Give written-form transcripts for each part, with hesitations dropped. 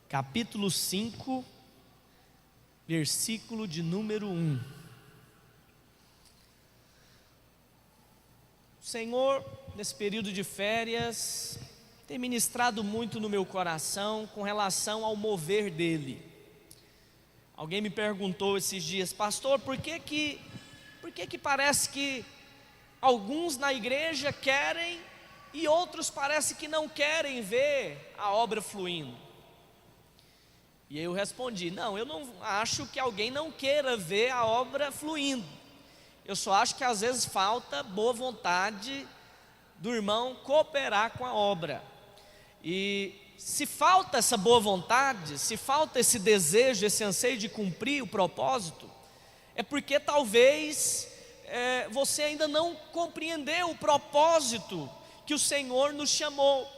capítulo 5, versículo de número 1. O Senhor, nesse período de férias, tem ministrado muito no meu coração com relação ao mover dele. Alguém me perguntou esses dias: pastor, por que que parece que alguns na igreja querem e outros parece que não querem ver a obra fluindo? E eu respondi: não, eu não acho que alguém não queira ver a obra fluindo. Eu só acho que às vezes falta boa vontade do irmão cooperar com a obra. E se falta essa boa vontade, se falta esse desejo, esse anseio de cumprir o propósito, é porque talvez você ainda não compreendeu o propósito que o Senhor nos chamou.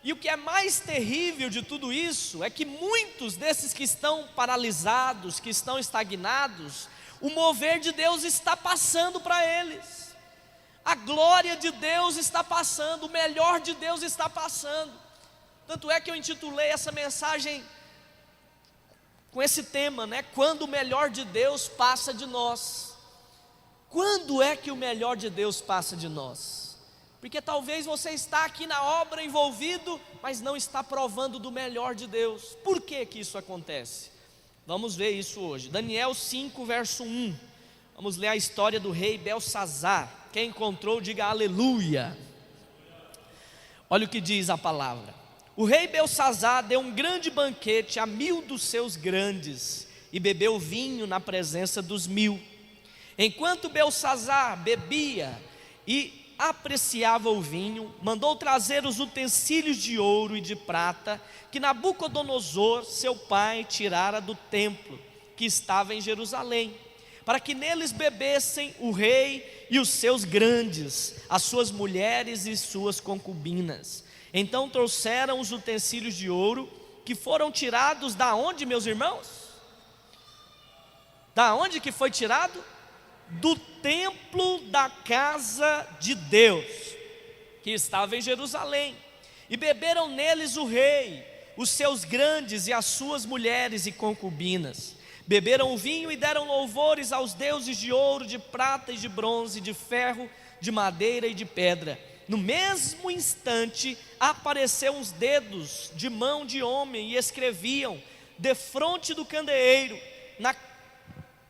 E o que é mais terrível de tudo isso é que muitos desses que estão paralisados, que estão estagnados, o mover de Deus está passando para eles, a glória de Deus está passando, o melhor de Deus está passando. Tanto é que eu intitulei essa mensagem com esse tema, quando o melhor de Deus passa de nós. Quando é que o melhor de Deus passa de nós? Porque talvez você está aqui na obra envolvido, mas não está provando do melhor de Deus. Por que que isso acontece? Vamos ver isso hoje. Daniel 5, verso 1. Vamos ler a história do rei Belsazar. Quem encontrou, diga aleluia. Olha o que diz a palavra. O rei Belsazar deu um grande banquete a 1000 dos seus grandes e bebeu vinho na presença dos 1000. Enquanto Belsazar bebia e apreciava o vinho, mandou trazer os utensílios de ouro e de prata que Nabucodonosor, seu pai, tirara do templo que estava em Jerusalém, para que neles bebessem o rei e os seus grandes, as suas mulheres e suas concubinas. Então trouxeram os utensílios de ouro que foram tirados da onde, meus irmãos? Da onde que foi tirado? Do templo da casa de Deus, que estava em Jerusalém. E beberam neles o rei, os seus grandes e as suas mulheres e concubinas. Beberam o vinho e deram louvores aos deuses de ouro, de prata e de bronze, de ferro, de madeira e de pedra. No mesmo instante apareceram uns dedos de mão de homem e escreviam defronte do candeeiro, na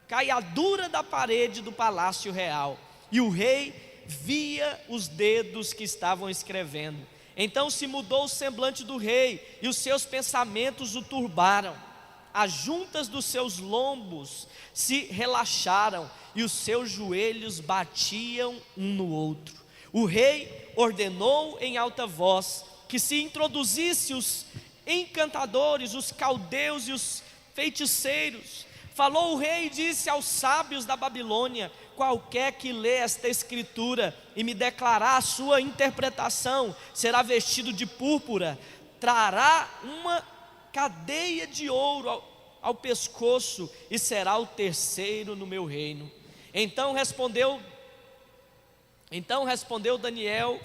caiadura da parede do palácio real. E o rei via os dedos que estavam escrevendo. Então se mudou o semblante do rei e os seus pensamentos o turbaram. As juntas dos seus lombos se relaxaram e os seus joelhos batiam um no outro. O rei ordenou em alta voz que se introduzisse os encantadores, os caldeus e os feiticeiros. Falou o rei e disse aos sábios da Babilônia: qualquer que lê esta escritura e me declarar a sua interpretação, será vestido de púrpura, trará uma cadeia de ouro ao pescoço e será o terceiro no meu reino. Então respondeu Daniel.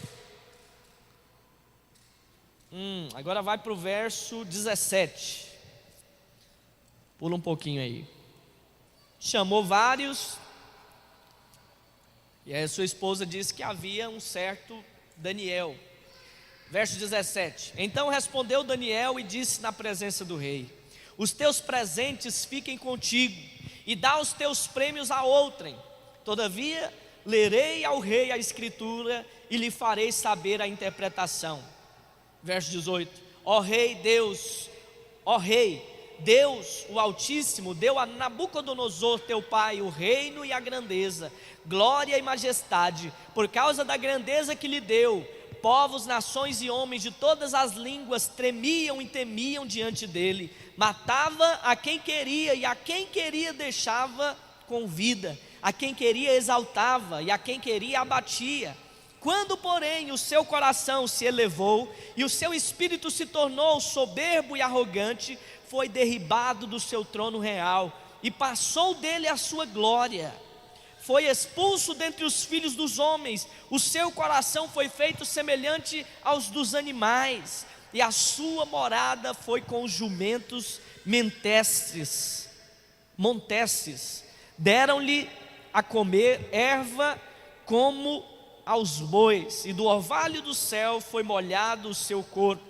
Agora vai para o verso 17. Pula um pouquinho aí. Chamou vários, e aí a sua esposa disse que havia um certo Daniel. Verso 17. Então respondeu Daniel e disse na presença do rei: os teus presentes fiquem contigo, e dá os teus prêmios a outrem. Todavia lerei ao rei a escritura e lhe farei saber a interpretação. Verso 18. Ó rei Deus, o Altíssimo deu a Nabucodonosor teu pai o reino e a grandeza, glória e majestade. Por causa da grandeza que lhe deu, povos, nações e homens de todas as línguas tremiam e temiam diante dele. Matava a quem queria e a quem queria deixava com vida. A quem queria exaltava e a quem queria abatia. Quando, porém, o seu coração se elevou e o seu espírito se tornou soberbo e arrogante, foi derribado do seu trono real e passou dele a sua glória. Foi expulso dentre os filhos dos homens, o seu coração foi feito semelhante aos dos animais, e a sua morada foi com os jumentos montesses. Deram-lhe a comer erva como aos bois, e do orvalho do céu foi molhado o seu corpo,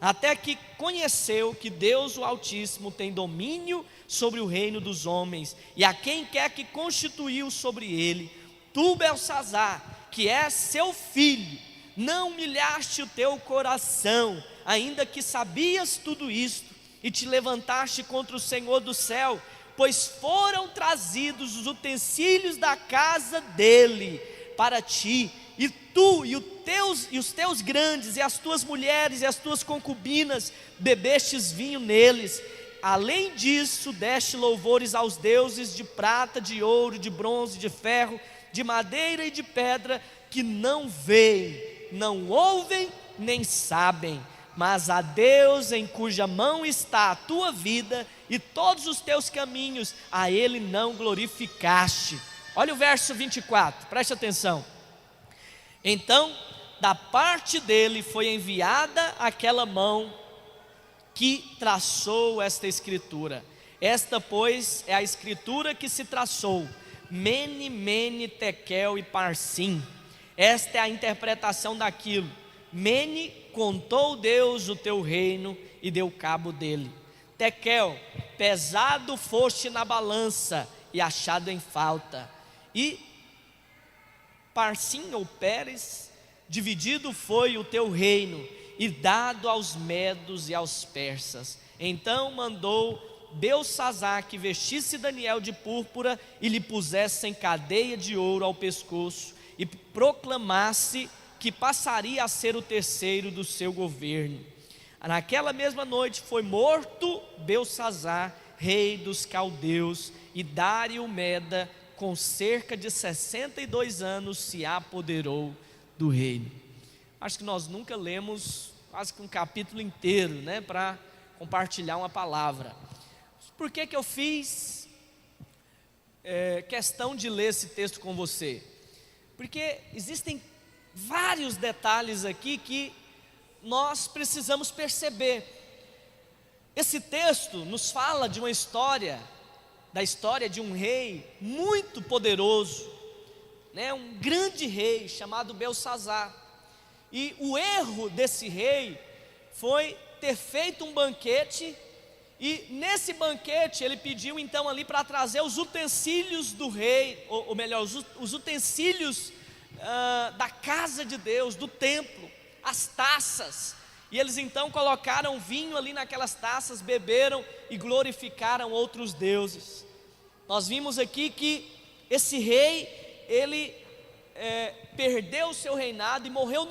até que conheceu que Deus o Altíssimo tem domínio sobre o reino dos homens, e a quem quer que constituiu sobre ele. Tu, Belsazar, que és seu filho, não humilhaste o teu coração, ainda que sabias tudo isto, e te levantaste contra o Senhor do céu, pois foram trazidos os utensílios da casa dele para ti, e tu e os teus grandes, e as tuas mulheres, e as tuas concubinas, bebestes vinho neles. Além disso, deste louvores aos deuses de prata, de ouro, de bronze, de ferro, de madeira e de pedra, que não veem, não ouvem, nem sabem, mas a Deus em cuja mão está a tua vida e todos os teus caminhos, a Ele não glorificaste. Olha o verso 24, preste atenção. Então, da parte dele foi enviada aquela mão que traçou esta escritura. Esta, pois, é a escritura que se traçou: Mene, Mene, Tekel e Parsim. Esta é a interpretação daquilo. Mene, contou Deus o teu reino e deu cabo dele. Tekel, pesado foste na balança e achado em falta. E Parsim ou Pérez, dividido foi o teu reino e dado aos medos e aos persas. Então mandou Belsazar que vestisse Daniel de púrpura e lhe pusessem cadeia de ouro ao pescoço e proclamasse que passaria a ser o terceiro do seu governo. Naquela mesma noite foi morto Belsazar, rei dos caldeus, e Dário Meda, com cerca de 62 anos, se apoderou do reino. Acho que nós nunca lemos quase que um capítulo inteiro, né, para compartilhar uma palavra. Por que eu fiz questão de ler esse texto com você? Porque existem vários detalhes aqui que nós precisamos perceber. Esse texto nos fala de uma história, da história de um rei muito poderoso, né, um grande rei chamado Belsazar. E o erro desse rei foi ter feito um banquete, e nesse banquete ele pediu então ali para trazer os utensílios do rei, ou melhor, os utensílios da casa de Deus, do templo, as taças. E eles então colocaram vinho ali naquelas taças, beberam e glorificaram outros deuses. Nós vimos aqui que esse rei, ele perdeu o seu reinado e morreu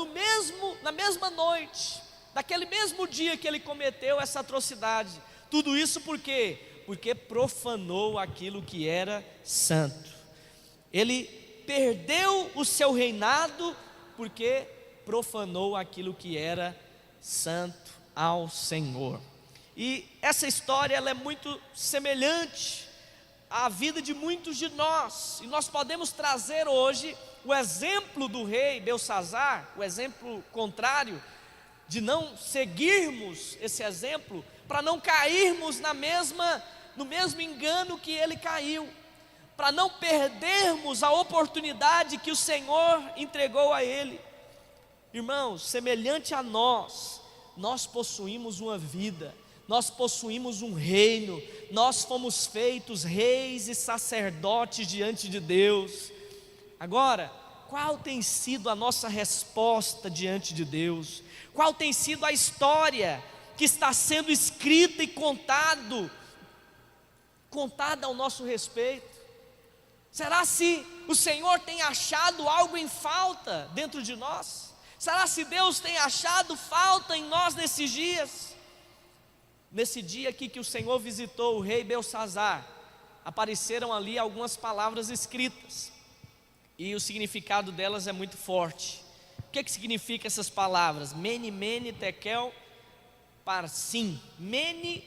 na mesma noite, naquele mesmo dia que ele cometeu essa atrocidade. Tudo isso por quê? Porque profanou aquilo que era santo. Ele perdeu o seu reinado porque profanou aquilo que era santo ao Senhor. E essa história, ela é muito semelhante à vida de muitos de nós, e nós podemos trazer hoje o exemplo do rei Belsazar, o exemplo contrário, de não seguirmos esse exemplo, para não cairmos no mesmo engano que ele caiu, para não perdermos a oportunidade que o Senhor entregou a ele. Irmãos, semelhante a nós possuímos uma vida, nós possuímos um reino, nós fomos feitos reis e sacerdotes diante de Deus. Agora, qual tem sido a nossa resposta diante de Deus? Qual tem sido a história que está sendo escrita e contada ao nosso respeito? Será se o Senhor tem achado algo em falta dentro de nós? Será se Deus tem achado falta em nós nesses dias? Nesse dia aqui que o Senhor visitou o rei Belsazar, apareceram ali algumas palavras escritas, e o significado delas é muito forte. O que significa essas palavras? Mene, Mene, Tekel, Parsim. Mene,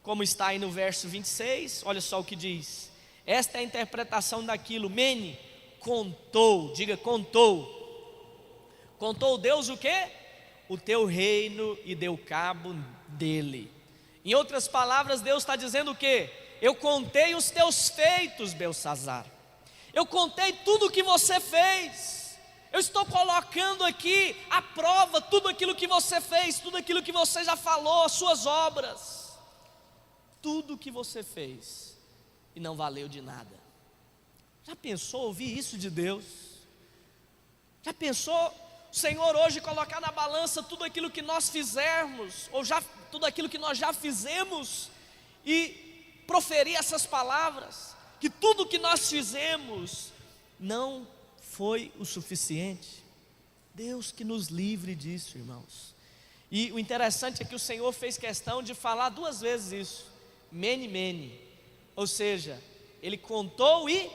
como está aí no verso 26, olha só o que diz. Esta é a interpretação daquilo. Mene, contou, diga contou. Contou Deus o quê? o teu reino e deu cabo dele. Em outras palavras, Deus está dizendo o quê? Eu contei os teus feitos, Belsazar. Eu contei tudo o que você fez. Eu estou colocando aqui à prova tudo aquilo que você fez, tudo aquilo que você já falou, as suas obras. Tudo o que você fez e não valeu de nada. Já pensou ouvir isso de Deus? Já pensou o Senhor hoje colocar na balança tudo aquilo que nós fizermos, ou tudo aquilo que nós já fizemos, e proferir essas palavras, que tudo que nós fizemos não foi o suficiente? Deus que nos livre disso, irmãos. E o interessante é que o Senhor fez questão de falar 2 vezes isso, mene, mene, ou seja, Ele contou e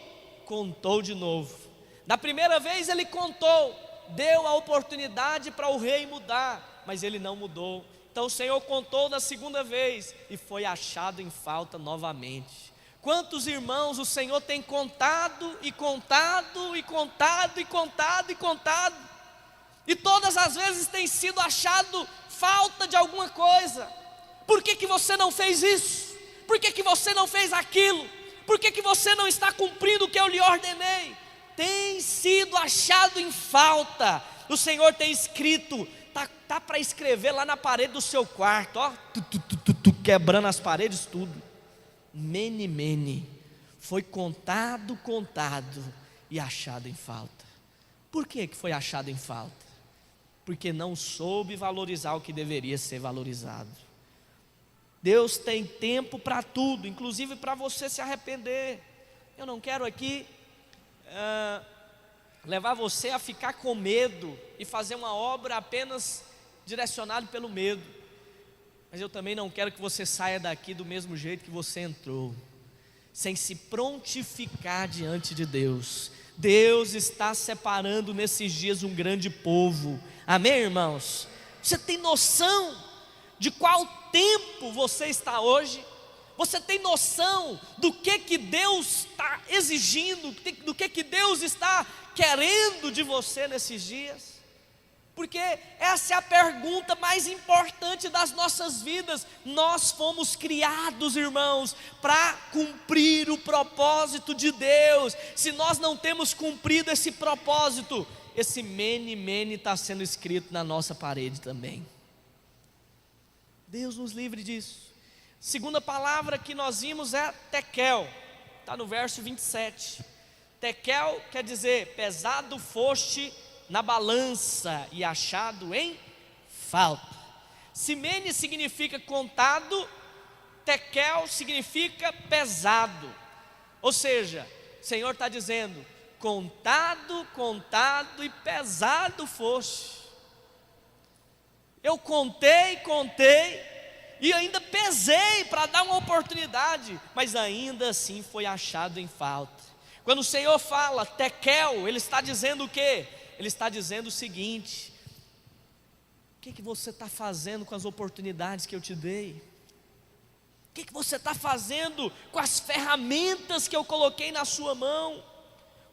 contou de novo. Da primeira vez Ele contou, deu a oportunidade para o rei mudar, mas ele não mudou. Então o Senhor contou da segunda vez e foi achado em falta novamente. Quantos irmãos o Senhor tem contado e contado e contado e contado e contado, e todas as vezes tem sido achado falta de alguma coisa. Por que você não fez isso? Por que você não fez aquilo? Por que você não está cumprindo o que eu lhe ordenei? Tem sido achado em falta. O Senhor tem escrito, tá para escrever lá na parede do seu quarto, ó, quebrando as paredes tudo. Mene, mene, foi contado e achado em falta. Por que foi achado em falta? Porque não soube valorizar o que deveria ser valorizado. Deus tem tempo para tudo, inclusive para você se arrepender. Eu não quero aqui levar você a ficar com medo e fazer uma obra apenas direcionada pelo medo, mas eu também não quero que você saia daqui do mesmo jeito que você entrou, sem se prontificar diante de Deus. Deus está separando nesses dias um grande povo, amém, irmãos? Você tem noção de qual tempo você está hoje? Você tem noção do que Deus está exigindo, do que Deus está querendo de você nesses dias? Porque essa é a pergunta mais importante das nossas vidas. Nós fomos criados, irmãos, para cumprir o propósito de Deus. Se nós não temos cumprido esse propósito, esse mene, mene está sendo escrito na nossa parede também. Deus nos livre disso. Segunda palavra que nós vimos é tekel, está no verso 27. Tekel quer dizer, pesado foste na balança e achado em falta. Simene significa contado, tekel significa pesado. Ou seja, o Senhor está dizendo, contado e pesado foste. Eu contei e ainda pesei para dar uma oportunidade, mas ainda assim foi achado em falta. Quando o Senhor fala tekel, Ele está dizendo o quê? Ele está dizendo o seguinte: o que você está fazendo com as oportunidades que eu te dei? O que você está fazendo com as ferramentas que eu coloquei na sua mão?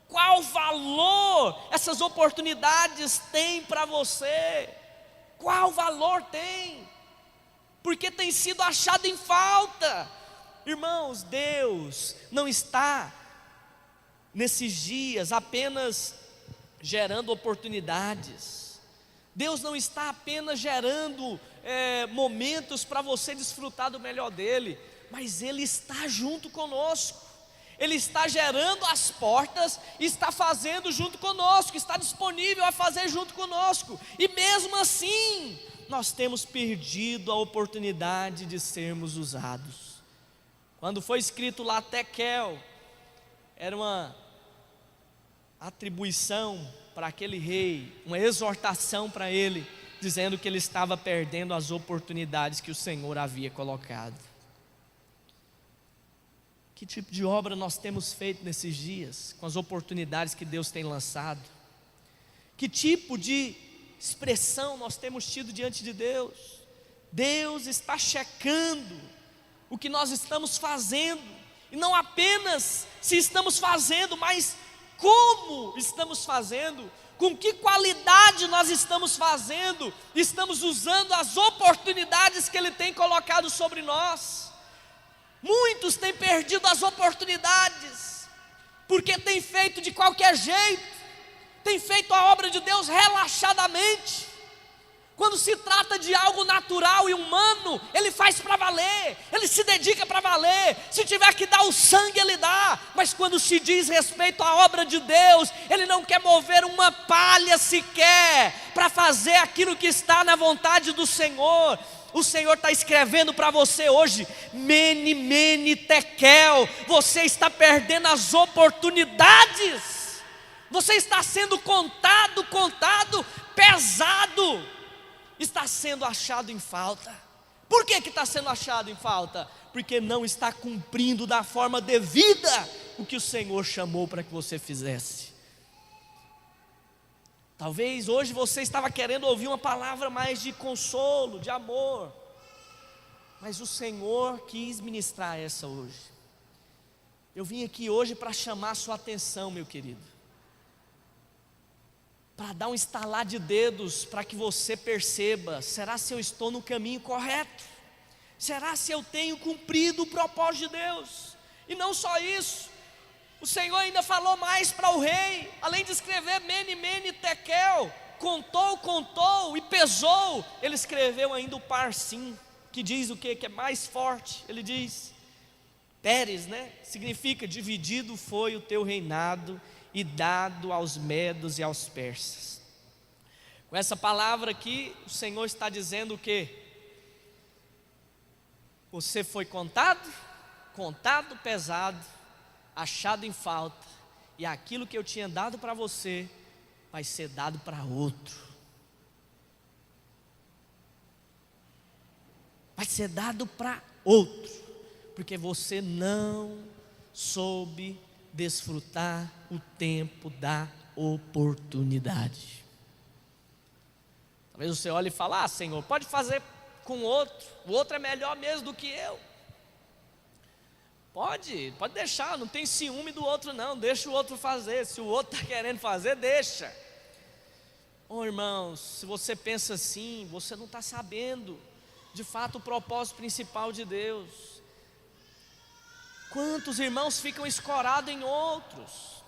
Qual valor essas oportunidades têm para você? Qual valor tem? Porque tem sido achado em falta. Irmãos, Deus não está nesses dias apenas gerando oportunidades. Deus não está apenas gerando momentos para você desfrutar do melhor dele, mas Ele está junto conosco. Ele está gerando as portas, está fazendo junto conosco, está disponível a fazer junto conosco. E mesmo assim, nós temos perdido a oportunidade de sermos usados. Quando foi escrito lá tekel, era uma atribuição para aquele rei, uma exortação para ele, dizendo que ele estava perdendo as oportunidades que o Senhor havia colocado. Que tipo de obra nós temos feito nesses dias, com as oportunidades que Deus tem lançado? Que tipo de expressão nós temos tido diante de Deus? Deus está checando o que nós estamos fazendo, e não apenas se estamos fazendo, mas como estamos fazendo, Com que qualidade nós estamos fazendo? Estamos usando as oportunidades que Ele tem colocado sobre nós. Muitos têm perdido as oportunidades, porque têm feito de qualquer jeito, têm feito a obra de Deus relaxadamente. Quando se trata de algo natural e humano, ele faz para valer, ele se dedica para valer. Se tiver que dar o sangue, ele dá. Mas quando se diz respeito à obra de Deus, ele não quer mover uma palha sequer para fazer aquilo que está na vontade do Senhor. O Senhor está escrevendo para você hoje: mene, mene, tekel. Você está perdendo as oportunidades. Você está sendo contado, pesado. Está sendo achado em falta. Por que está sendo achado em falta? Porque não está cumprindo da forma devida o que o Senhor chamou para que você fizesse. Talvez hoje você estava querendo ouvir uma palavra mais de consolo, de amor, mas o Senhor quis ministrar essa hoje. Eu vim aqui hoje para chamar a sua atenção, meu querido, para dar um estalar de dedos, para que você perceba: será se eu estou no caminho correto? Será se eu tenho cumprido o propósito de Deus? E não só isso, o Senhor ainda falou mais para o rei. Além de escrever mene, mene, tekel, contou e pesou, ele escreveu ainda o parsim, que diz o quê? Que é mais forte. Ele diz, Pérez, né? Significa: dividido foi o teu reinado e dado aos medos e aos persas. Com essa palavra aqui, o Senhor está dizendo o quê? Você foi contado, pesado, achado em falta, e aquilo que eu tinha dado para você vai ser dado para outro. Vai ser dado para outro, porque você não soube desfrutar o tempo da oportunidade. Talvez você olhe e fale: Senhor, pode fazer com o outro é melhor mesmo do que eu. Pode deixar, não tem ciúme do outro não, deixa o outro fazer. Se o outro está querendo fazer, deixa. Irmãos, se você pensa assim, você não está sabendo de fato o propósito principal de Deus. Quantos irmãos ficam escorados em outros,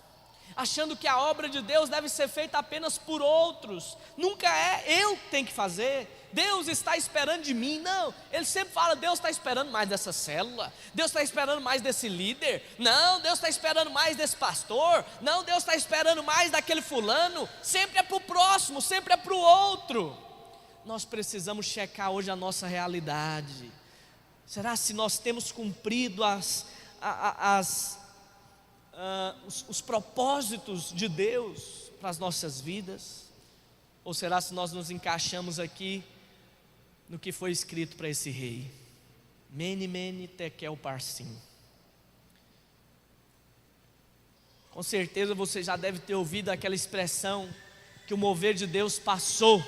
achando que a obra de Deus deve ser feita apenas por outros? Nunca é eu que tenho que fazer. Deus está esperando de mim. Não, ele sempre fala: Deus está esperando mais dessa célula, Deus está esperando mais desse líder, não, Deus está esperando mais desse pastor, não, Deus está esperando mais daquele fulano. Sempre é para o próximo, sempre é para o outro. Nós precisamos checar hoje a nossa realidade. Será se nós temos cumprido os propósitos de Deus para as nossas vidas? Ou será se nós nos encaixamos aqui no que foi escrito para esse rei? Mene, mene, tekel, parsim. Com certeza você já deve ter ouvido aquela expressão que o mover de Deus passou.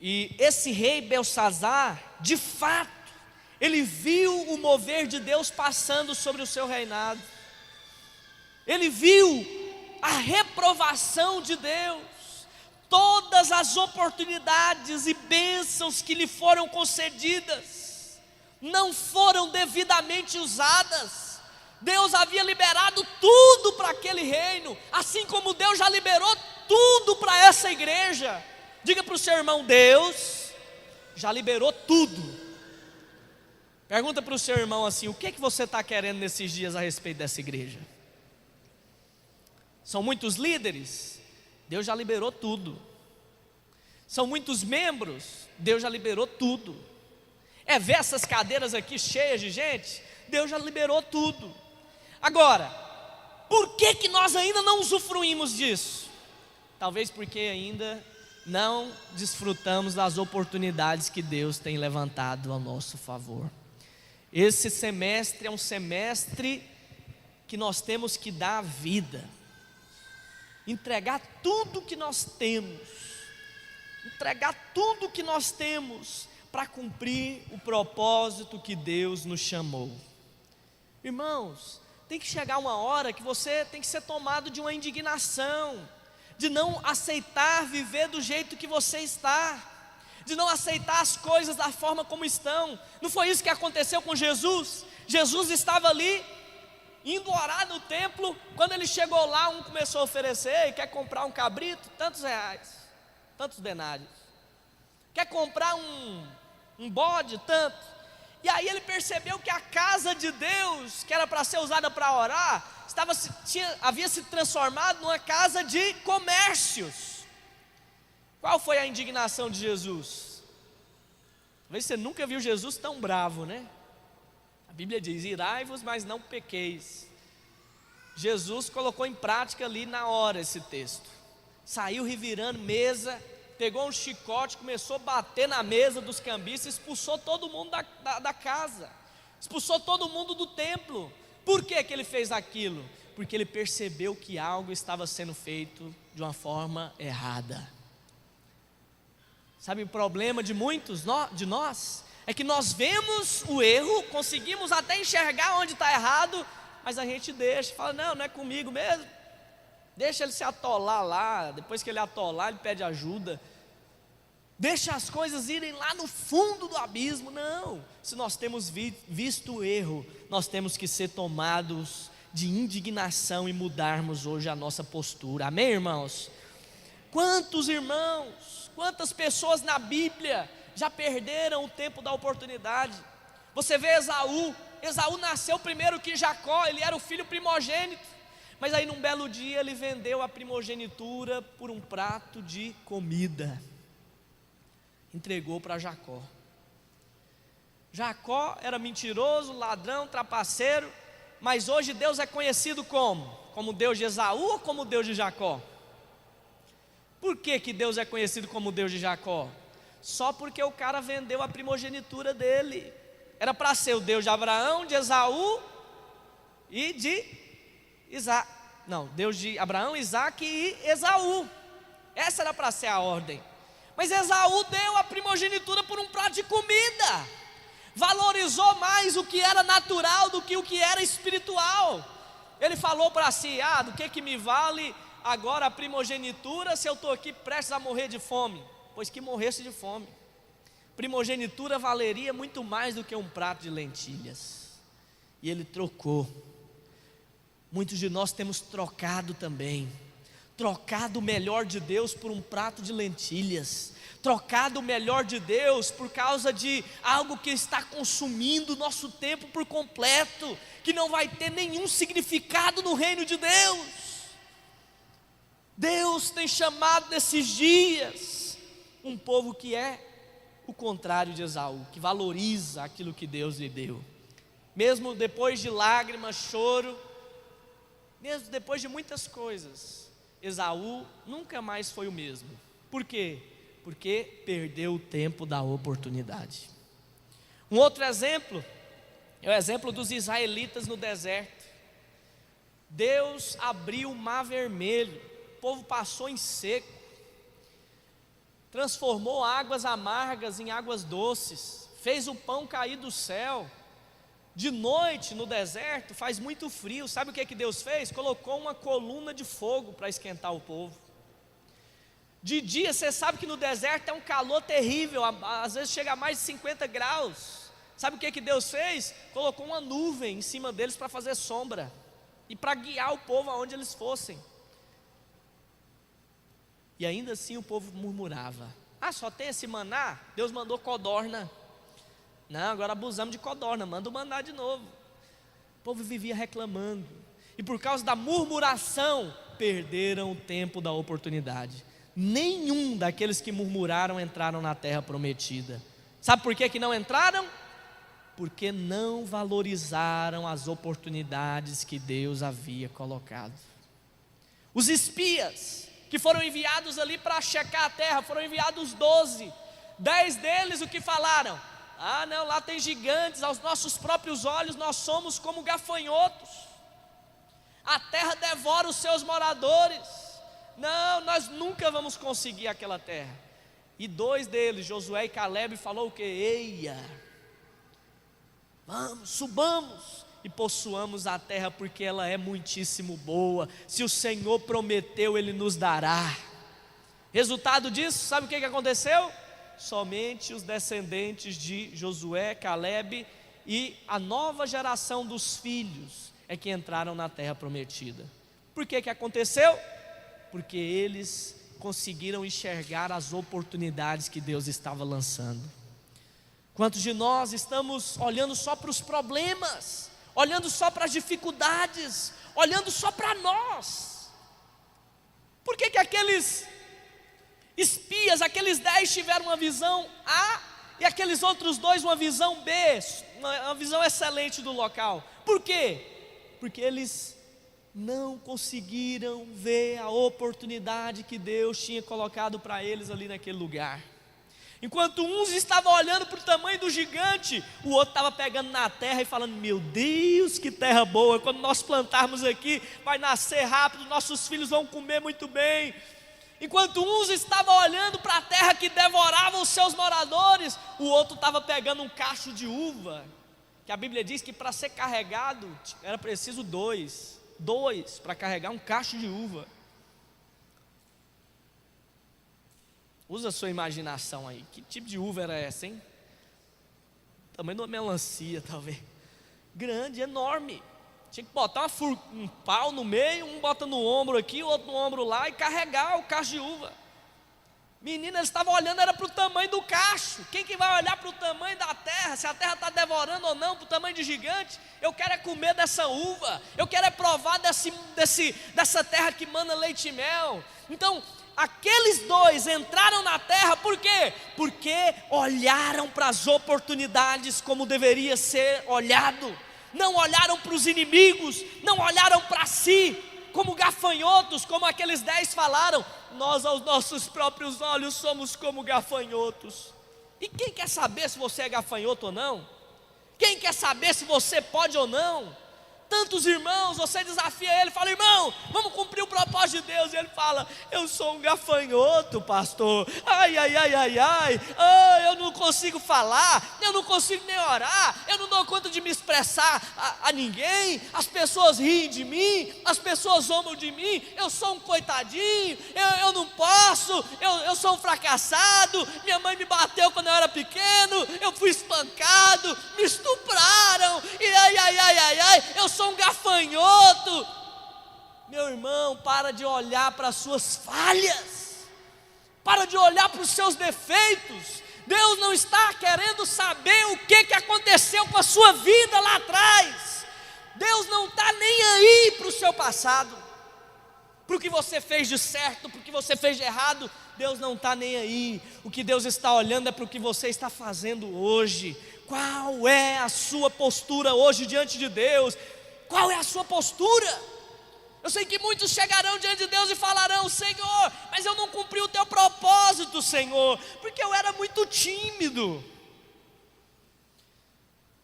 E esse rei Belsazzar, de fato, ele viu o mover de Deus passando sobre o seu reinado. Ele viu a reprovação de Deus. Todas as oportunidades e bênçãos que lhe foram concedidas não foram devidamente usadas. Deus havia liberado tudo para aquele reino, assim como Deus já liberou tudo para essa igreja. Diga para o seu irmão: Deus já liberou tudo. Pergunta para o seu irmão assim: o que você está querendo nesses dias a respeito dessa igreja? São muitos líderes? Deus já liberou tudo. São muitos membros? Deus já liberou tudo. É ver essas cadeiras aqui cheias de gente? Deus já liberou tudo. Agora, por que nós ainda não usufruímos disso? Talvez porque ainda não desfrutamos das oportunidades que Deus tem levantado ao nosso favor. Esse semestre é um semestre que nós temos que dar a vida, entregar tudo que nós temos, para cumprir o propósito que Deus nos chamou. Irmãos, tem que chegar uma hora que você tem que ser tomado de uma indignação. de não aceitar viver do jeito que você está, de não aceitar as coisas da forma como estão. Não foi isso que aconteceu com Jesus? Jesus estava ali, indo orar no templo. Quando ele chegou lá, um começou a oferecer: quer comprar um cabrito? Tantos reais, tantos denários. Quer comprar um bode? Tanto. E aí ele percebeu que a casa de Deus, que era para ser usada para orar, havia se transformado numa casa de comércios. Qual foi a indignação de Jesus? Talvez você nunca viu Jesus tão bravo, né? A Bíblia diz: irai-vos, mas não pequeis. Jesus colocou em prática ali na hora esse texto. Saiu revirando mesa, pegou um chicote, começou a bater na mesa dos cambistas, expulsou todo mundo da casa, expulsou todo mundo do templo. Por que ele fez aquilo? Porque ele percebeu que algo estava sendo feito de uma forma errada. Sabe o problema de muitos de nós? É que nós vemos o erro, conseguimos até enxergar onde está errado, mas a gente deixa, fala: não é comigo mesmo. Deixa ele se atolar lá, depois que ele atolar, ele pede ajuda. Deixa as coisas irem lá no fundo do abismo. Não, se nós temos visto o erro, nós temos que ser tomados de indignação e mudarmos hoje a nossa postura. Amém, irmãos? Quantos irmãos, quantas pessoas na Bíblia já perderam o tempo da oportunidade? Você vê Esaú nasceu primeiro que Jacó, ele era o filho primogênito, mas aí num belo dia ele vendeu a primogenitura por um prato de comida, entregou para Jacó. Jacó era mentiroso, ladrão, trapaceiro, mas hoje Deus é conhecido como Deus de Esaú ou como Deus de Jacó? Por que Deus é conhecido como Deus de Jacó? Só porque o cara vendeu a primogenitura dele. Era para ser o Deus de Abraão, de Esaú e de Isaac. Não, Deus de Abraão, Isaac e Esaú. Essa era para ser a ordem. Mas Esaú deu a primogenitura por um prato de comida. Valorizou mais o que era natural do que o que era espiritual. Ele falou para si: do que me vale agora a primogenitura se eu estou aqui prestes a morrer de fome? Pois que morresse de fome. Primogenitura valeria muito mais do que um prato de lentilhas. E ele trocou. Muitos de nós temos trocado também. Trocado o melhor de Deus por um prato de lentilhas. Trocado o melhor de Deus por causa de algo que está consumindo o nosso tempo por completo, que não vai ter nenhum significado no reino de Deus. Deus tem chamado nesses dias um povo que é o contrário de Esaú, que valoriza aquilo que Deus lhe deu. Mesmo depois de lágrimas, choro, mesmo depois de muitas coisas, Esaú nunca mais foi o mesmo. Por quê? Porque perdeu o tempo da oportunidade. Um outro exemplo é o exemplo dos israelitas no deserto. Deus abriu o mar vermelho, o povo passou em seco, transformou águas amargas em águas doces, fez o pão cair do céu. De noite no deserto faz muito frio, sabe o que Deus fez? Colocou uma coluna de fogo para esquentar o povo. De dia você sabe que no deserto é um calor terrível, às vezes chega a mais de 50 graus. Sabe o que Deus fez? Colocou uma nuvem em cima deles para fazer sombra e para guiar o povo aonde eles fossem. E ainda assim o povo murmurava: só tem esse maná? Deus mandou codorna. Não, agora abusamos de codorna, manda o maná de novo. O povo vivia reclamando, e por causa da murmuração perderam o tempo da oportunidade. Nenhum daqueles que murmuraram entraram na terra prometida. Sabe por que não entraram? Porque não valorizaram as oportunidades que Deus havia colocado. Os espias que foram enviados ali para checar a terra, foram enviados 12. 10 deles o que falaram? Não, lá tem gigantes, aos nossos próprios olhos nós somos como gafanhotos. A terra devora os seus moradores. Não, nós nunca vamos conseguir aquela terra. E 2 deles, Josué e Calebe, falou o que? Eia, vamos, subamos e possuamos a terra, porque ela é muitíssimo boa. Se o Senhor prometeu, Ele nos dará. Resultado disso, sabe o que aconteceu? Somente os descendentes de Josué, Calebe e a nova geração dos filhos é que entraram na terra prometida. Por que aconteceu? Porque eles conseguiram enxergar as oportunidades que Deus estava lançando. Quantos de nós estamos olhando só para os problemas, olhando só para as dificuldades, olhando só para nós? Por que aqueles espias, aqueles 10 tiveram uma visão A e aqueles outros 2 uma visão B, uma visão excelente do local? Por quê? Porque eles não conseguiram ver a oportunidade que Deus tinha colocado para eles ali naquele lugar. Enquanto uns estavam olhando para o tamanho do gigante, o outro estava pegando na terra e falando: meu Deus, que terra boa, quando nós plantarmos aqui, vai nascer rápido, nossos filhos vão comer muito bem. Enquanto uns estavam olhando para a terra que devorava os seus moradores, o outro estava pegando um cacho de uva, que a Bíblia diz que para ser carregado, era preciso dois para carregar um cacho de uva. Usa a sua imaginação aí, que tipo de uva era essa, hein? Tamanho de uma melancia, talvez. Grande, enorme. Tinha que botar um pau no meio, um bota no ombro aqui, o outro no ombro lá, e carregar o cacho de uva. Menina, eles estavam olhando, era para o tamanho do cacho. Quem que vai olhar para o tamanho da terra, se a terra está devorando ou não, para o tamanho de gigante? Eu quero é comer dessa uva, eu quero é provar dessa terra que mana leite e mel. Então, aqueles 2 entraram na terra, por quê? Porque olharam para as oportunidades como deveria ser olhado. Não olharam para os inimigos, não olharam para si, como gafanhotos, como aqueles 10 falaram: nós aos nossos próprios olhos somos como gafanhotos. E quem quer saber se você é gafanhoto ou não? Quem quer saber se você pode ou não? Tantos irmãos, você desafia ele, fala: irmão, vamos cumprir o propósito de Deus. E ele fala: eu sou um gafanhoto, pastor. Ai, eu não consigo falar, eu não consigo nem orar, eu não dou conta de me expressar a ninguém. As pessoas riem de mim, as pessoas zombam de mim, eu sou um coitadinho, eu não posso, eu sou um fracassado. Minha mãe me bateu quando eu era pequeno, eu fui espancado, me estupraram, e eu sou um gafanhoto. Meu irmão, para de olhar para as suas falhas, para de olhar para os seus defeitos. Deus não está querendo saber o que aconteceu com a sua vida lá atrás. Deus não está nem aí para o seu passado, para o que você fez de certo, para o que você fez de errado. Deus não está nem aí. O que Deus está olhando é para o que você está fazendo hoje. Qual é a sua postura hoje diante de Deus? Qual é a sua postura? Eu sei que muitos chegarão diante de Deus e falarão: Senhor, mas eu não cumpri o teu propósito, Senhor, porque eu era muito tímido.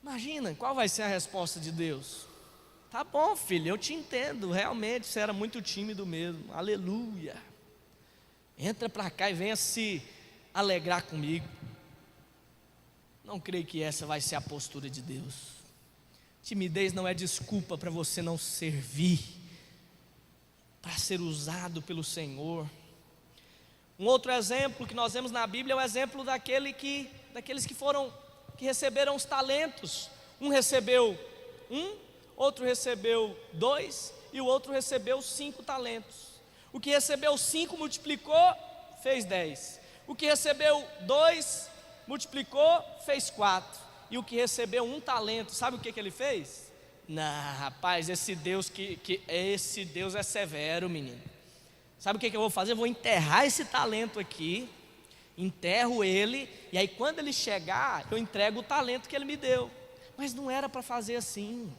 Imagina, qual vai ser a resposta de Deus? Tá bom, filho, eu te entendo, realmente você era muito tímido mesmo, aleluia. Entra para cá e venha se alegrar comigo. Não creio que essa vai ser a postura de Deus. Timidez não é desculpa para você não servir, para ser usado pelo Senhor. Um outro exemplo que nós vemos na Bíblia é o exemplo daqueles que receberam os talentos. Um recebeu 1, outro recebeu 2 e o outro recebeu 5 talentos. O que recebeu 5 multiplicou, fez 10. O que recebeu 2 multiplicou, fez 4. E o que recebeu 1 talento, sabe o que ele fez? Não, rapaz, esse Deus esse Deus é severo, menino. Sabe o que eu vou fazer? Eu vou enterrar esse talento aqui, enterro ele, e aí quando ele chegar, eu entrego o talento que ele me deu. Mas não era para fazer assim.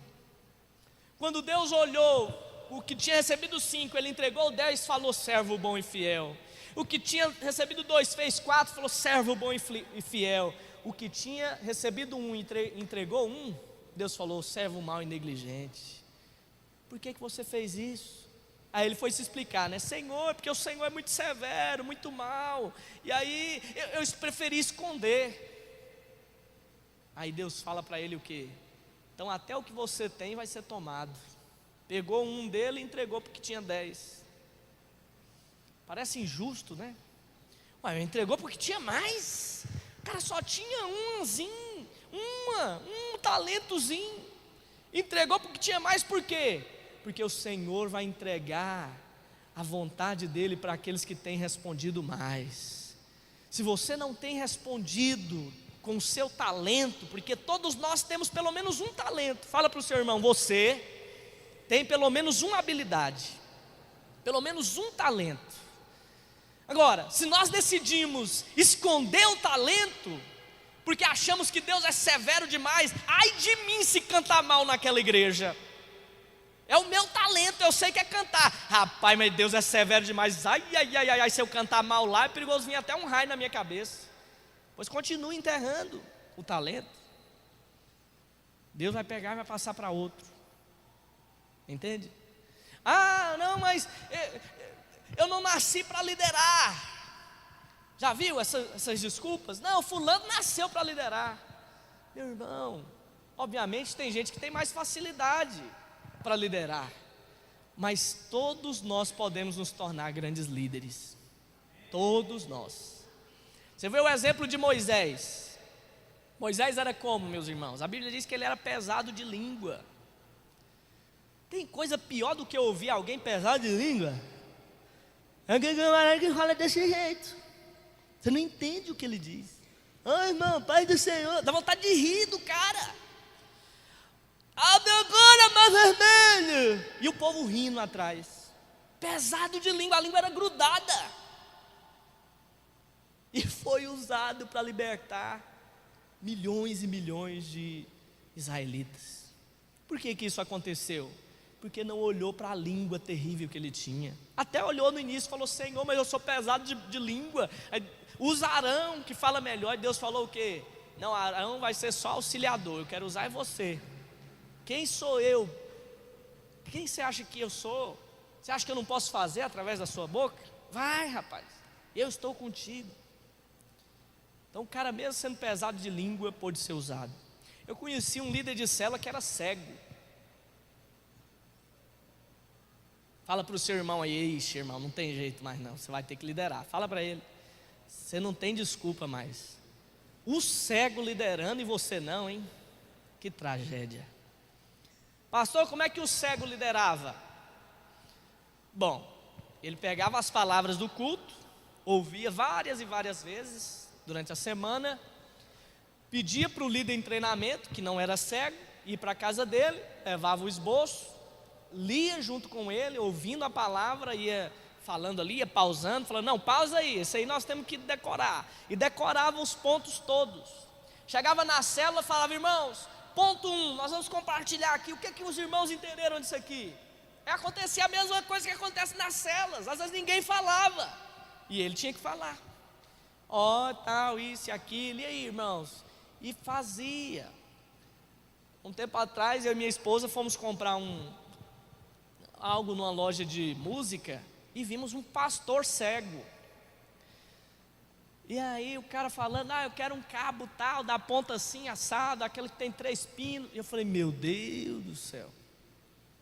Quando Deus olhou o que tinha recebido 5, ele entregou 10, falou: servo bom e fiel. O que tinha recebido 2, fez 4, falou: servo bom e fiel. O que tinha recebido 1, entregou 1, Deus falou: servo mau e negligente. Por que você fez isso? Aí ele foi se explicar, né? Senhor, porque o Senhor é muito severo, muito mau. E aí eu preferi esconder. Aí Deus fala para ele o quê? Então até o que você tem vai ser tomado. Pegou um dele e entregou porque tinha 10. Parece injusto, né? Ué, entregou porque tinha mais. O cara só tinha um talentozinho. Entregou porque tinha mais, por quê? Porque o Senhor vai entregar a vontade dEle para aqueles que têm respondido mais. Se você não tem respondido com o seu talento, porque todos nós temos pelo menos um talento. Fala para o seu irmão, você tem pelo menos uma habilidade, pelo menos um talento. Agora, se nós decidimos esconder o talento, porque achamos que Deus é severo demais, ai de mim se cantar mal naquela igreja. É o meu talento, eu sei que é cantar. Rapaz, mas Deus é severo demais. Ai, se eu cantar mal lá, é perigoso vir até um raio na minha cabeça. Pois continue enterrando o talento. Deus vai pegar e vai passar para outro. Entende? Ah, não, mas eu não nasci para liderar. Já viu essas desculpas? Não, fulano nasceu para liderar. Meu irmão, obviamente tem gente que tem mais facilidade para liderar, mas todos nós podemos nos tornar grandes líderes. Todos nós. Você vê o exemplo de Moisés. Moisés era como, meus irmãos? A Bíblia diz que ele era pesado de língua. Tem coisa pior do que ouvir alguém pesado de língua? É aquele camarada que fala desse jeito. Você não entende o que ele diz. Ai, irmão, Pai do Senhor. Dá vontade de rir do cara. Agora mais vermelho. E o povo rindo atrás. Pesado de língua, a língua era grudada. E foi usado para libertar milhões e milhões de israelitas. Por que isso aconteceu? Porque não olhou para a língua terrível que ele tinha. Até olhou no início e falou, Senhor, mas eu sou pesado de língua. Aí, usa Arão, que fala melhor. E Deus falou o quê? Não, Arão vai ser só auxiliador, eu quero usar você. Quem sou eu? Quem você acha que eu sou? Você acha que eu não posso fazer através da sua boca? Vai, rapaz, eu estou contigo. Então o cara, mesmo sendo pesado de língua, pôde ser usado. Eu conheci um líder de célula que era cego. Fala para o seu irmão aí, ixi, irmão, não tem jeito mais não, você vai ter que liderar. Fala para ele, você não tem desculpa mais. O cego liderando e você não, hein? Que tragédia. Pastor, como é que o cego liderava? Bom, ele pegava as palavras do culto, ouvia várias e várias vezes durante a semana, pedia para o líder em treinamento, que não era cego, ir para a casa dele, levava o esboço, lia junto com ele, ouvindo a palavra, ia falando ali, ia pausando, falando, não, pausa aí, isso aí nós temos que decorar. E decorava os pontos todos. Chegava na célula e falava, irmãos, ponto 1, nós vamos compartilhar aqui, o que os irmãos entenderam disso aqui? Acontecia a mesma coisa que acontece nas células, às vezes ninguém falava, e ele tinha que falar. Tal, isso e aquilo, e aí, irmãos? E fazia. Um tempo atrás, eu e minha esposa fomos comprar algo numa loja de música, e vimos um pastor cego. E aí o cara falando, eu quero um cabo tal, da ponta assim, assado, aquele que tem 3 pinos. E eu falei, meu Deus do céu,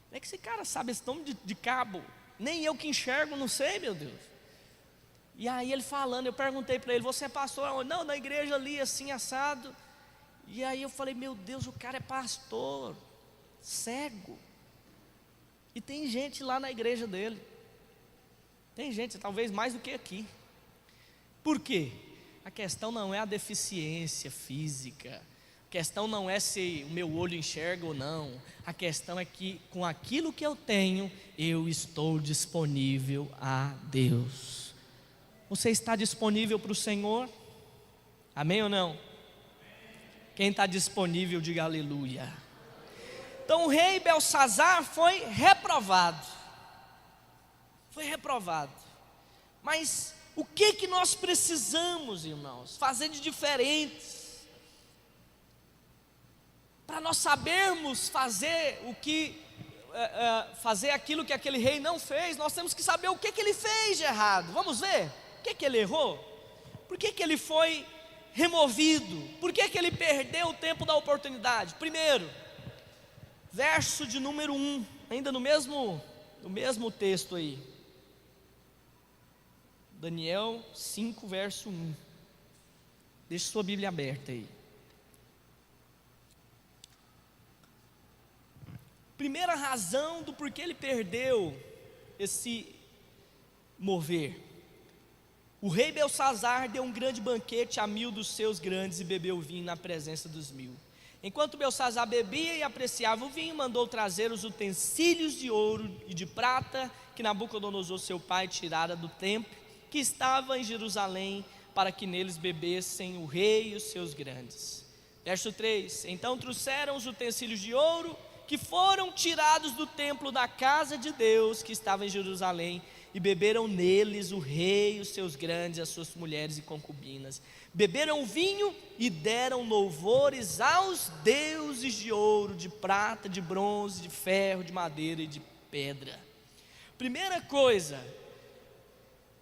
como é que esse cara sabe esse nome de cabo? Nem eu que enxergo, não sei, meu Deus. E aí ele falando, eu perguntei para ele, você é pastor? Não, na igreja ali, assim, assado. E aí eu falei, meu Deus, o cara é pastor, cego. E tem gente lá na igreja dele. Tem gente, talvez mais do que aqui. Por quê? A questão não é a deficiência física. A questão não é se o meu olho enxerga ou não. A questão é que com aquilo que eu tenho, eu estou disponível a Deus. Você está disponível para o Senhor? Amém ou não? Quem está disponível, diga aleluia. Então o rei Belsazar foi reprovado. Foi reprovado. Mas o que nós precisamos, irmãos, fazer de diferente? Para nós sabermos fazer fazer aquilo que aquele rei não fez, nós temos que saber o que ele fez de errado. Vamos ver? O que ele errou? Por que ele foi removido? Por que ele perdeu o tempo da oportunidade? Primeiro, verso de número 1, ainda no mesmo texto aí. Daniel 5, verso 1. Deixe sua Bíblia aberta aí. Primeira razão do porquê ele perdeu esse mover. O rei Belsazar deu um grande banquete a 1000 dos seus grandes e bebeu vinho na presença dos 1000. Enquanto Belsazar bebia e apreciava o vinho, mandou trazer os utensílios de ouro e de prata que Nabucodonosor seu pai tirara do templo, que estava em Jerusalém, para que neles bebessem o rei e os seus grandes. Verso 3: Então trouxeram os utensílios de ouro que foram tirados do templo da casa de Deus, que estava em Jerusalém, e beberam neles o rei e os seus grandes, as suas mulheres e concubinas. Beberam vinho e deram louvores aos deuses de ouro, de prata, de bronze, de ferro, de madeira e de pedra. Primeira coisa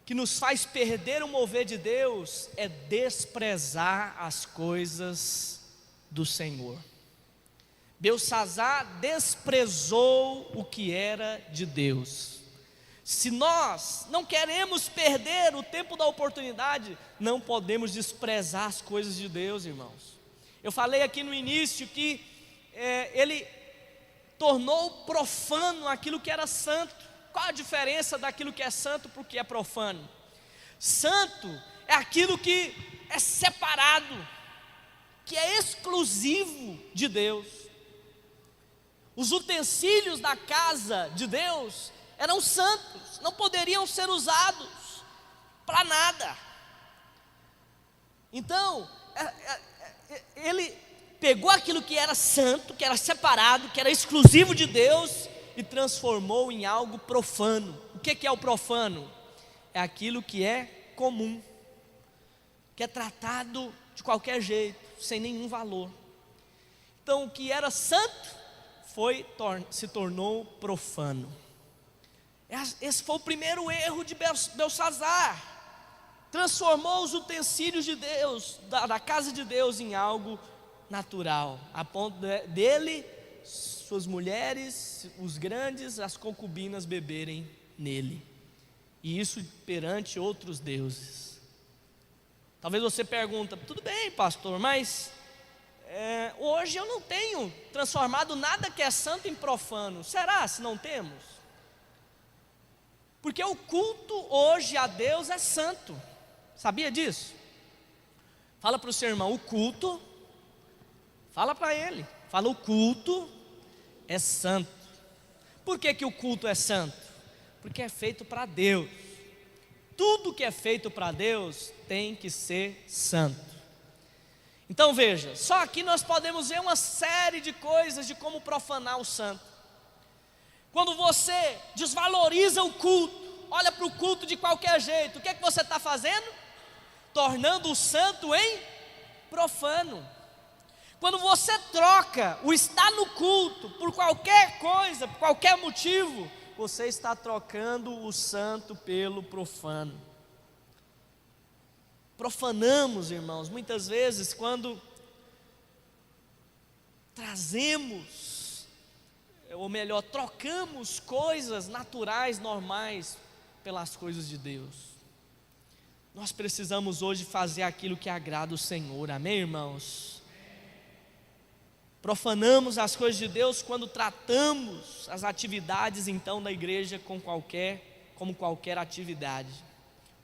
que nos faz perder o mover de Deus é desprezar as coisas do Senhor. Belsazar desprezou o que era de Deus. Se nós não queremos perder o tempo da oportunidade, não podemos desprezar as coisas de Deus, irmãos. Eu falei aqui no início que ele tornou profano aquilo que era santo. Qual a diferença daquilo que é santo para o que é profano? Santo é aquilo que é separado, que é exclusivo de Deus. Os utensílios da casa de Deus eram santos, não poderiam ser usados para nada. Então, ele pegou aquilo que era santo, que era separado, que era exclusivo de Deus, e transformou em algo profano. O que é o profano? É aquilo que é comum, que é tratado de qualquer jeito, sem nenhum valor. Então, o que era santo se tornou profano. Esse foi o primeiro erro de Belsazar. Transformou os utensílios de Deus, da casa de Deus, em algo natural, a ponto dele, suas mulheres, os grandes, as concubinas beberem nele, e isso perante outros deuses. Talvez você pergunta: tudo bem, pastor, mas hoje eu não tenho transformado nada que é santo em profano. Será se não temos? Porque o culto hoje a Deus é santo. Sabia disso? Fala para o seu irmão: o culto, fala para ele, fala: o culto é santo. Por que o culto é santo? Porque é feito para Deus. Tudo que é feito para Deus tem que ser santo. Então veja, só aqui nós podemos ver uma série de coisas de como profanar o santo. Quando você desvaloriza o culto, olha para o culto de qualquer jeito, o que você está fazendo? Tornando o santo em profano. Quando você troca o estar no culto por qualquer coisa, por qualquer motivo, você está trocando o santo pelo profano. Profanamos, irmãos, muitas vezes quando trazemos, ou melhor, trocamos coisas naturais, normais, pelas coisas de Deus. Nós precisamos hoje fazer aquilo que agrada o Senhor, amém, irmãos? Profanamos as coisas de Deus quando tratamos as atividades então da igreja como qualquer atividade.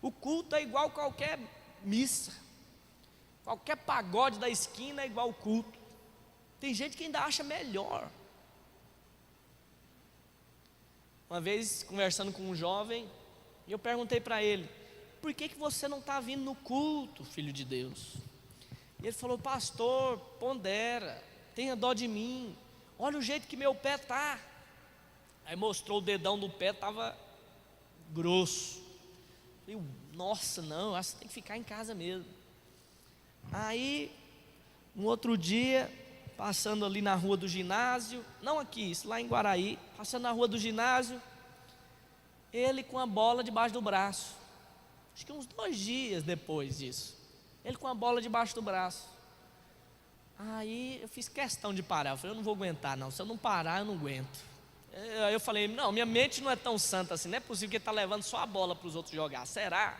O culto é igual qualquer missa, qualquer pagode da esquina é igual ao culto. Tem gente que ainda acha melhor. Uma vez conversando com um jovem, eu perguntei para ele: por que você não está vindo no culto, filho de Deus? E ele falou: pastor, pondera, tenha dó de mim, olha o jeito que meu pé está. Aí mostrou o dedão do pé, estava grosso. Eu, nossa, não, acho que você tem que ficar em casa mesmo. Aí, no outro dia, passando ali na rua do ginásio, não aqui, isso lá em Guaraí, passando na rua do ginásio, ele com a bola debaixo do braço. Acho que uns 2 dias depois disso, ele com a bola debaixo do braço. Aí eu fiz questão de parar. Eu falei, eu não vou aguentar não, se eu não parar eu não aguento. Aí eu falei, não, minha mente não é tão santa assim, não é possível que ele está levando só a bola para os outros jogar, será?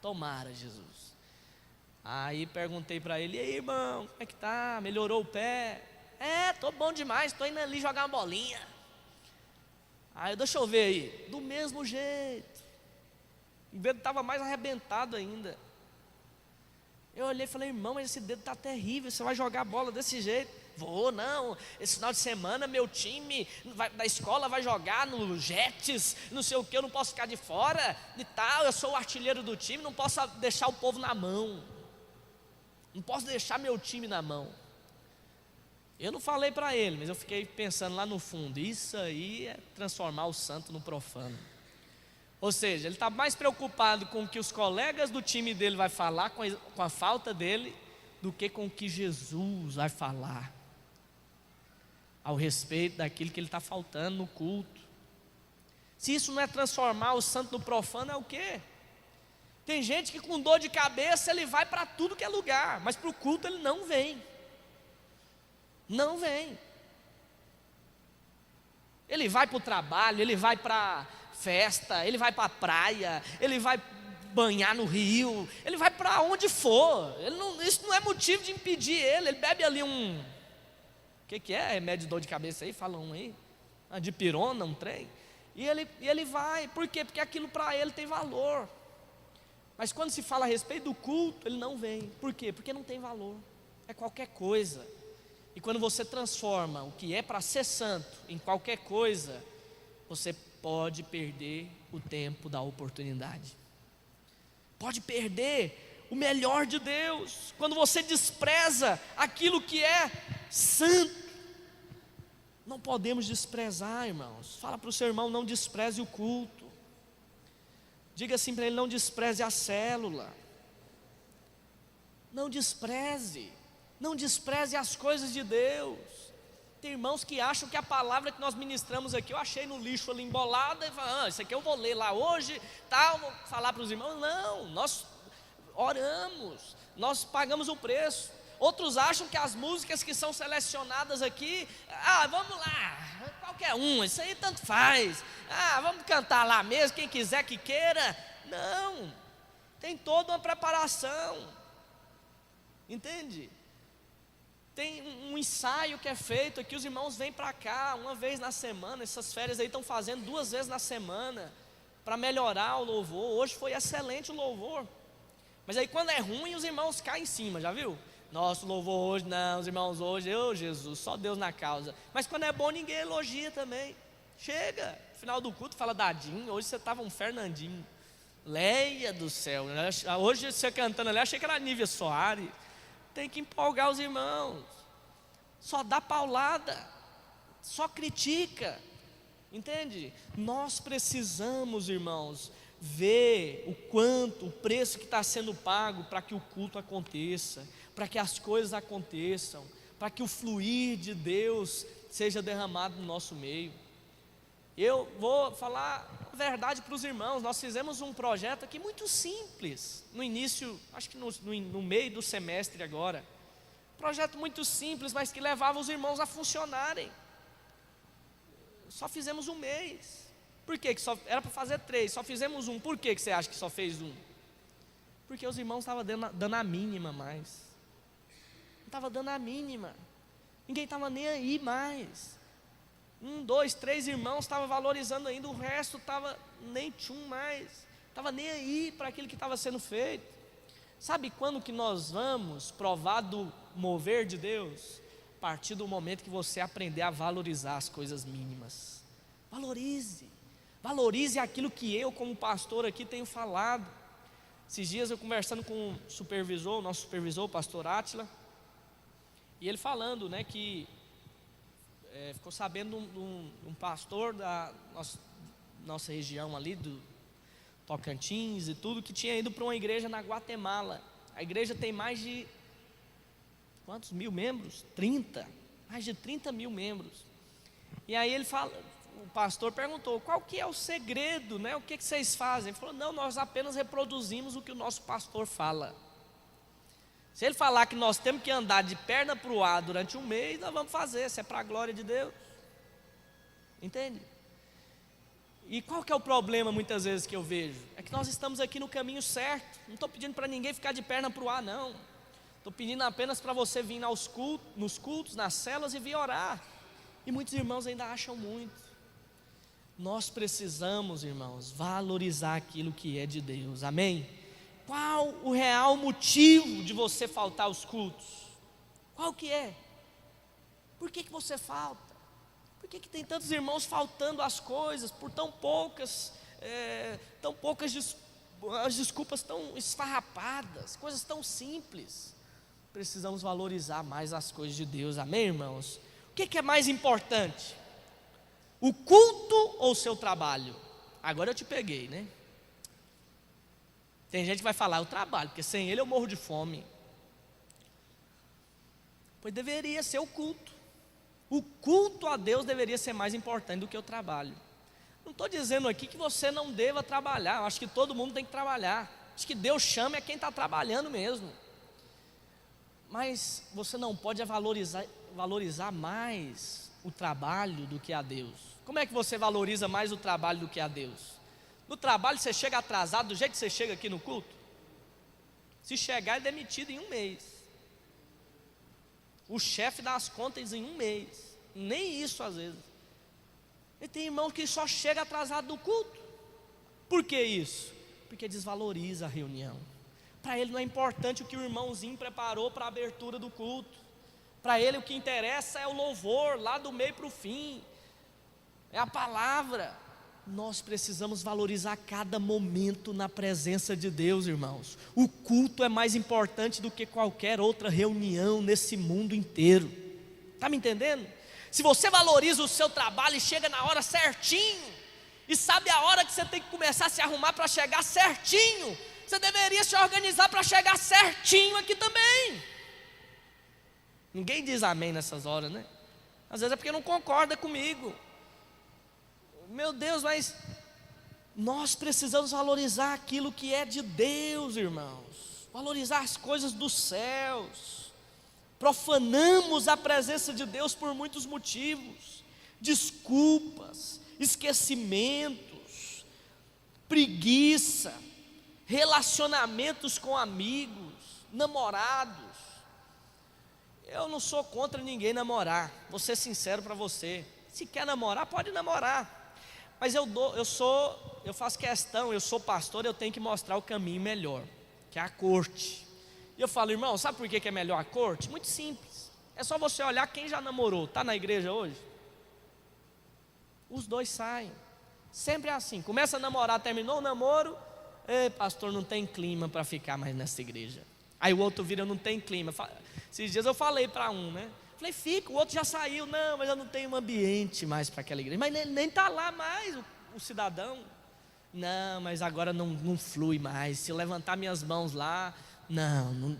Tomara, Jesus. Aí perguntei para ele, e aí irmão, como é que tá? Melhorou o pé? Tô bom demais, tô indo ali jogar uma bolinha. Aí deixa eu ver aí, do mesmo jeito. O dedo estava mais arrebentado ainda. Eu olhei e falei, irmão, mas esse dedo está terrível, você vai jogar bola desse jeito? Vou, não, esse final de semana meu time da escola vai jogar no Jets, não sei o que, eu não posso ficar de fora e tal, eu sou o artilheiro do time, não posso deixar o povo na mão, não posso deixar meu time na mão. Eu não falei para ele, mas eu fiquei pensando lá no fundo, isso aí é transformar o santo no profano. Ou seja, ele está mais preocupado com o que os colegas do time dele vai falar, com a falta dele, do que com o que Jesus vai falar ao respeito daquilo que ele está faltando no culto. Se isso não é transformar o santo no profano, é o quê? Tem gente que com dor de cabeça ele vai para tudo que é lugar, mas para o culto ele não vem. Não vem. Ele vai para o trabalho, ele vai para festa, ele vai para a praia, ele vai banhar no rio, ele vai para onde for. Isso não é motivo de impedir ele. Ele bebe ali o que é remédio de dor de cabeça aí? Fala um aí, dipirona, um trem. E ele vai, por quê? Porque aquilo para ele tem valor. Mas quando se fala a respeito do culto, ele não vem. Por quê? Porque não tem valor, é qualquer coisa. E quando você transforma o que é para ser santo em qualquer coisa, você pode perder o tempo da oportunidade. Pode perder o melhor de Deus. Quando você despreza aquilo que é santo. Não podemos desprezar, irmãos. Fala para o seu irmão, não despreze o culto. Diga assim para ele, não despreze a célula. Não despreze. Não despreze as coisas de Deus. Tem irmãos que acham que a palavra que nós ministramos aqui, eu achei no lixo ali embolada, e falam, isso aqui eu vou ler lá hoje, tal, vou falar para os irmãos. Não, nós oramos, nós pagamos o preço. Outros acham que as músicas que são selecionadas aqui, vamos lá, qualquer um, isso aí tanto faz. Vamos cantar lá mesmo, quem quiser que queira. Não, tem toda uma preparação, entende? Tem um ensaio que é feito aqui, os irmãos vêm para cá uma vez na semana. Essas férias aí estão fazendo 2 vezes na semana para melhorar o louvor. Hoje foi excelente o louvor, mas aí quando é ruim os irmãos caem em cima, já viu? Nosso louvor hoje, não, os irmãos hoje, Jesus, só Deus na causa. Mas quando é bom ninguém elogia também. Chega, final do culto fala Dadinho, hoje você estava um Fernandinho. Leia do céu, hoje você cantando ali, achei que era Nívia Soares. Tem que empolgar os irmãos. Só dá paulada, só critica, entende? Nós precisamos, irmãos, ver o preço que está sendo pago para que o culto aconteça, para que as coisas aconteçam, para que o fluir de Deus seja derramado no nosso meio. Eu vou falar a verdade para os irmãos. Nós fizemos um projeto aqui muito simples, no início, acho que no meio do semestre agora. Projeto muito simples, mas que levava os irmãos a funcionarem. Só fizemos 1 mês. Por que só era para fazer 3? Só fizemos 1. Por que você acha que só fez 1? Porque os irmãos estavam dando a mínima mais. Não estava dando a mínima. Ninguém estava nem aí mais. 1, 2, 3 irmãos estavam valorizando ainda, o resto estava nem tchum mais, estava nem aí para aquilo que estava sendo feito. Sabe quando que nós vamos provar do mover de Deus? A partir do momento que você aprender a valorizar as coisas mínimas. Valorize aquilo que eu como pastor aqui tenho falado. Esses dias eu conversando com o supervisor, nosso supervisor, o pastor Átila, e ele falando, né, que ficou sabendo um pastor da nossa região ali, do Tocantins e tudo, que tinha ido para uma igreja na Guatemala. A igreja tem mais de, quantos mil membros? 30, mais de 30 mil membros. E aí o pastor perguntou, qual que é o segredo, né? O que vocês fazem? Ele falou, não, nós apenas reproduzimos o que o nosso pastor fala. Se Ele falar que nós temos que andar de perna para o ar durante um mês, nós vamos fazer, se é para a glória de Deus. Entende? E qual que é o problema muitas vezes que eu vejo? É que nós estamos aqui no caminho certo. Não estou pedindo para ninguém ficar de perna para o ar, não. Estou pedindo apenas para você vir nos cultos, nas celas e vir orar. E muitos irmãos ainda acham muito. Nós precisamos, irmãos, valorizar aquilo que é de Deus, amém? Qual o real motivo de você faltar aos cultos? Qual que é? Por que você falta? Por que tem tantos irmãos faltando as coisas por tão poucas as desculpas tão esfarrapadas, coisas tão simples? Precisamos valorizar mais as coisas de Deus, amém, irmãos? O que é mais importante? O culto ou o seu trabalho? Agora eu te peguei, né? Tem gente que vai falar, o trabalho, porque sem ele eu morro de fome. Pois deveria ser o culto. O culto a Deus deveria ser mais importante do que o trabalho. Não estou dizendo aqui que você não deva trabalhar. Eu acho que todo mundo tem que trabalhar. Acho que Deus chama é quem está trabalhando mesmo. Mas você não pode valorizar mais o trabalho do que a Deus. Como é que você valoriza mais o trabalho do que a Deus? No trabalho você chega atrasado do jeito que você chega aqui no culto? Se chegar é demitido em um mês. O chefe dá as contas em um mês. Nem isso às vezes. E tem irmão que só chega atrasado do culto. Por que isso? Porque desvaloriza a reunião. Para ele não é importante o que o irmãozinho preparou para a abertura do culto. Para ele o que interessa é o louvor, lá do meio para o fim. É a palavra. Nós precisamos valorizar cada momento na presença de Deus, irmãos. O culto é mais importante do que qualquer outra reunião nesse mundo inteiro. Está me entendendo? Se você valoriza o seu trabalho e chega na hora certinho, e sabe a hora que você tem que começar a se arrumar para chegar certinho, você deveria se organizar para chegar certinho aqui também. Ninguém diz amém nessas horas, né? Às vezes é porque não concorda comigo. Meu Deus, mas nós precisamos valorizar aquilo que é de Deus, irmãos. Valorizar as coisas dos céus. Profanamos a presença de Deus por muitos motivos. Desculpas, esquecimentos, preguiça, relacionamentos com amigos, namorados. Eu não sou contra ninguém namorar, vou ser sincero para você. Se quer namorar, pode namorar. Mas eu faço questão, eu sou pastor, eu tenho que mostrar o caminho melhor, que é a corte. E eu falo, irmão, sabe por que é melhor a corte? Muito simples. É só você olhar quem já namorou. Está na igreja hoje? Os dois saem. Sempre é assim. Começa a namorar, terminou o namoro. Ei, pastor, não tem clima para ficar mais nessa igreja. Aí o outro vira, não tem clima. Esses dias eu falei para um, né? Falei, fica, o outro já saiu. Não, mas eu não tenho um ambiente mais para aquela igreja. Mas nem está lá mais o cidadão. Não, mas agora não flui mais. Se eu levantar minhas mãos lá, não.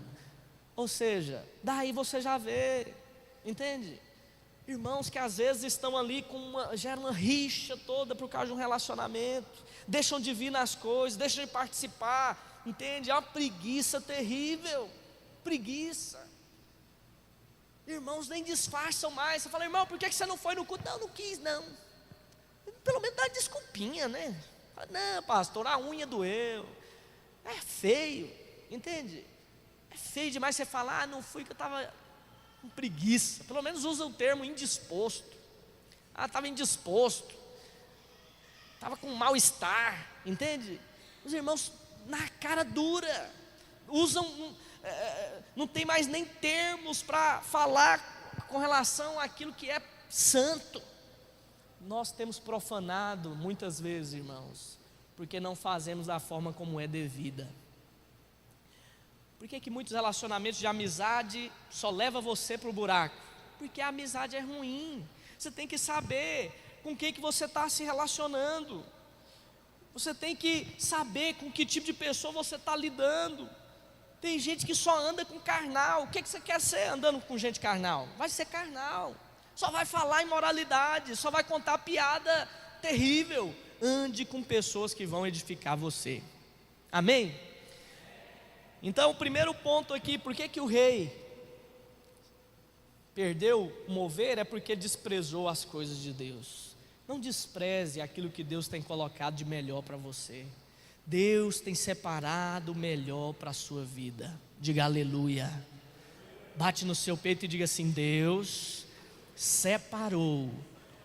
Ou seja, daí você já vê, entende? Irmãos que às vezes estão ali gera uma rixa toda por causa de um relacionamento. Deixam de vir nas coisas, deixam de participar, entende? É uma preguiça terrível. Preguiça. Irmãos nem disfarçam mais. Você fala, irmão, por que você não foi no culto? Não quis, não. Pelo menos dá desculpinha, né? Não, pastor, a unha doeu. É feio, entende? É feio demais você falar, não fui que eu estava com preguiça. Pelo menos usa o termo indisposto. Estava indisposto. Estava com mal-estar, entende? Os irmãos na cara dura. Não tem mais nem termos para falar com relação àquilo que é santo. Nós temos profanado muitas vezes, irmãos, porque não fazemos da forma como é devida. Por que muitos relacionamentos de amizade só levam você para o buraco? Porque a amizade é ruim. Você tem que saber com quem que você está se relacionando. Você tem que saber com que tipo de pessoa você está lidando. Tem gente que só anda com carnal. O que você quer ser andando com gente carnal? Vai ser carnal. Só vai falar imoralidade, só vai contar piada terrível. Ande com pessoas que vão edificar você. Amém? Então, o primeiro ponto aqui, por que o rei perdeu o mover? É porque desprezou as coisas de Deus. Não despreze aquilo que Deus tem colocado de melhor para você. Deus tem separado o melhor para a sua vida. Diga aleluia. Bate no seu peito e diga assim: Deus separou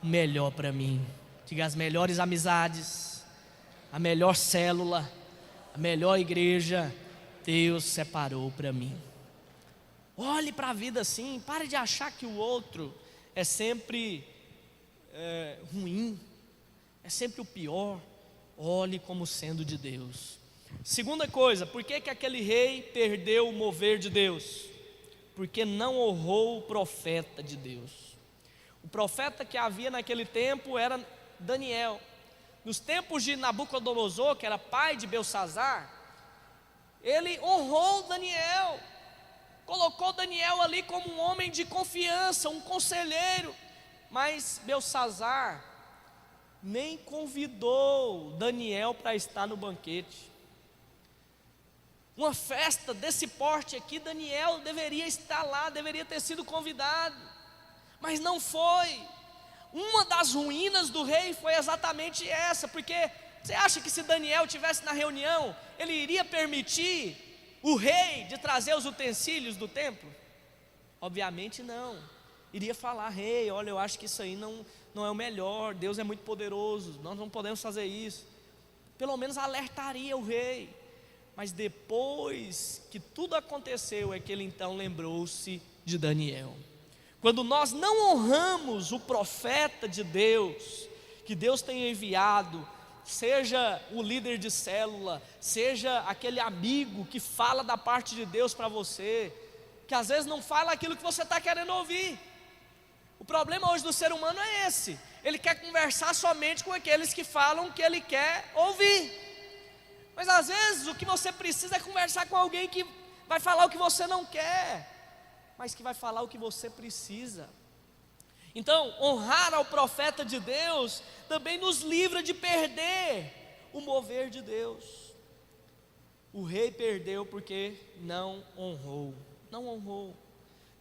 o melhor para mim. Diga: as melhores amizades, a melhor célula, a melhor igreja, Deus separou para mim. Olhe para a vida assim, pare de achar que o outro é sempre ruim, é sempre o pior. Olhe como sendo de Deus. Segunda coisa, por que aquele rei perdeu o mover de Deus? Porque não honrou o profeta de Deus. O profeta que havia naquele tempo era Daniel. Nos tempos de Nabucodonosor, que era pai de Belsazar, ele honrou Daniel, colocou Daniel ali como um homem de confiança, um conselheiro. Mas Belsazar nem convidou Daniel para estar no banquete. Uma festa desse porte aqui, Daniel deveria estar lá, deveria ter sido convidado, mas não foi. Uma das ruínas do rei foi exatamente essa, porque você acha que se Daniel estivesse na reunião, ele iria permitir o rei de trazer os utensílios do templo? Obviamente não. Iria falar: rei, olha, eu acho que isso aí não é o melhor, Deus é muito poderoso, nós não podemos fazer isso. Pelo menos alertaria o rei. Mas depois que tudo aconteceu, é que ele então lembrou-se de Daniel. Quando nós não honramos o profeta de Deus, que Deus tem enviado, seja o líder de célula, seja aquele amigo que fala da parte de Deus para você, que às vezes não fala aquilo que você está querendo ouvir. O problema hoje do ser humano é esse: ele quer conversar somente com aqueles que falam o que ele quer ouvir. Mas às vezes o que você precisa é conversar com alguém que vai falar o que você não quer, mas que vai falar o que você precisa. Então, honrar ao profeta de Deus também nos livra de perder o mover de Deus. O rei perdeu porque não honrou. Não honrou.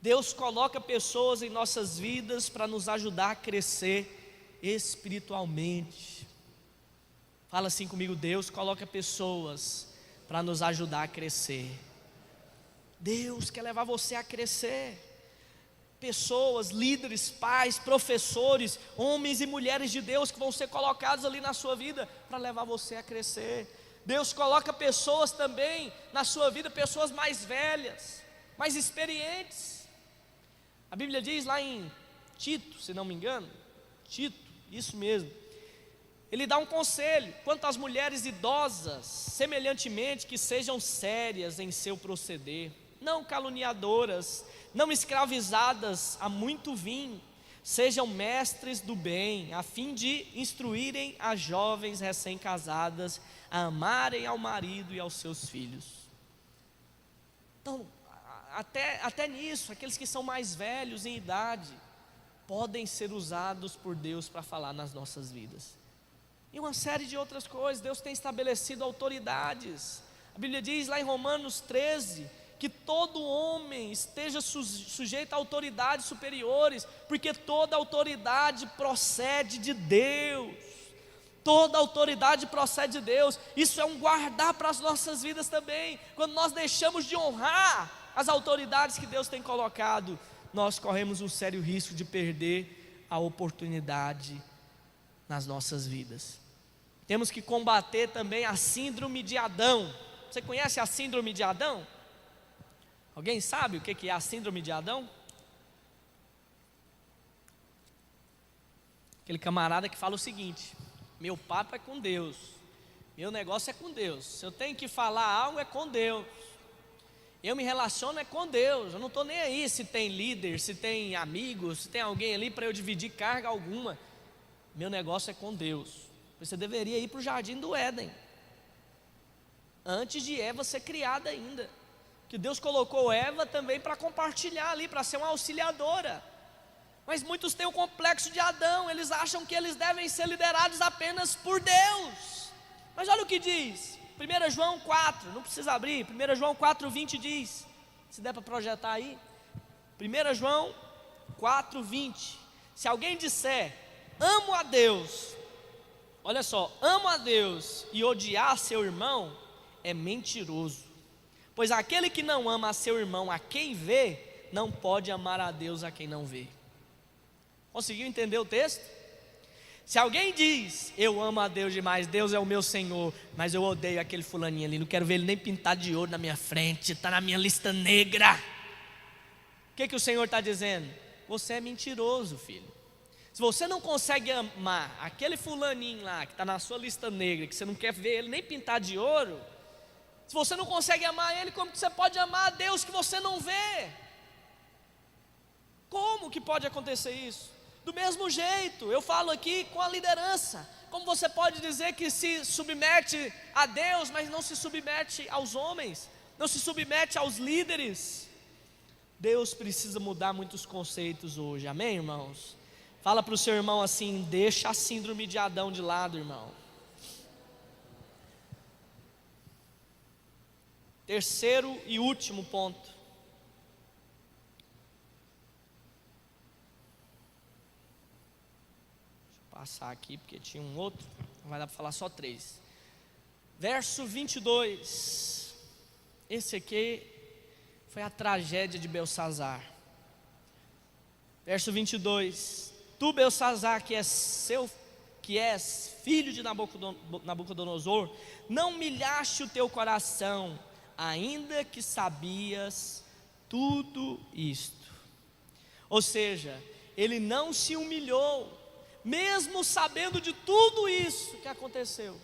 Deus coloca pessoas em nossas vidas para nos ajudar a crescer espiritualmente. Fala assim comigo: Deus coloca pessoas para nos ajudar a crescer. Deus quer levar você a crescer. Pessoas, líderes, pais, professores, homens e mulheres de Deus que vão ser colocados ali na sua vida para levar você a crescer. Deus coloca pessoas também na sua vida, pessoas mais velhas, mais experientes. A Bíblia diz lá em Tito, se não me engano, Tito, isso mesmo, ele dá um conselho quanto às mulheres idosas, semelhantemente que sejam sérias em seu proceder, não caluniadoras, não escravizadas a muito vinho, sejam mestres do bem, a fim de instruírem as jovens recém-casadas a amarem ao marido e aos seus filhos. Então, até nisso, aqueles que são mais velhos em idade, podem ser usados por Deus para falar nas nossas vidas. E uma série de outras coisas. Deus tem estabelecido autoridades. A Bíblia diz lá em Romanos 13, que todo homem esteja sujeito a autoridades superiores, porque toda autoridade procede de Deus. Toda autoridade procede de Deus. Isso é um guardar para as nossas vidas também. Quando nós deixamos de honrar as autoridades que Deus tem colocado, nós corremos um sério risco de perder a oportunidade nas nossas vidas. Temos que combater também a síndrome de Adão. Você conhece a síndrome de Adão? Alguém sabe o que é a síndrome de Adão? Aquele camarada que fala o seguinte: meu papo é com Deus, meu negócio é com Deus, se eu tenho que falar algo é com Deus, eu me relaciono é com Deus, eu não estou nem aí se tem líder, se tem amigos, se tem alguém ali para eu dividir carga alguma. Meu negócio é com Deus. Você deveria ir para o jardim do Éden, antes de Eva ser criada ainda, que Deus colocou Eva também para compartilhar ali, para ser uma auxiliadora. Mas muitos têm o complexo de Adão, eles acham que eles devem ser liderados apenas por Deus. Mas olha o que diz: 1 João 4, não precisa abrir, 1 João 4:20 diz, se der para projetar aí, 1 João 4:20, se alguém disser, amo a Deus, olha só, amo a Deus e odiar seu irmão, é mentiroso, pois aquele que não ama a seu irmão a quem vê, não pode amar a Deus a quem não vê. Conseguiu entender o texto? Se alguém diz, eu amo a Deus demais, Deus é o meu Senhor, mas eu odeio aquele fulaninho ali, não quero ver ele nem pintado de ouro na minha frente, está na minha lista negra. O que o Senhor está dizendo? Você é mentiroso, filho. Se você não consegue amar aquele fulaninho lá, que está na sua lista negra, que você não quer ver ele nem pintado de ouro, se você não consegue amar ele, como que você pode amar a Deus que você não vê? Como que pode acontecer isso? Do mesmo jeito, eu falo aqui com a liderança. Como você pode dizer que se submete a Deus, mas não se submete aos homens, não se submete aos líderes? Deus precisa mudar muitos conceitos hoje, amém, irmãos? Fala para o seu irmão assim, deixa a síndrome de Adão de lado, irmão. Terceiro e último ponto. Passar aqui porque tinha um outro, não vai dar para falar só 3. Verso 22. Esse aqui foi a tragédia de Belsazar. Verso 22. Tu, Belsazar, que és filho de Nabucodonosor, não humilhaste o teu coração, ainda que sabias tudo isto. Ou seja, ele não se humilhou, mesmo sabendo de tudo isso que aconteceu,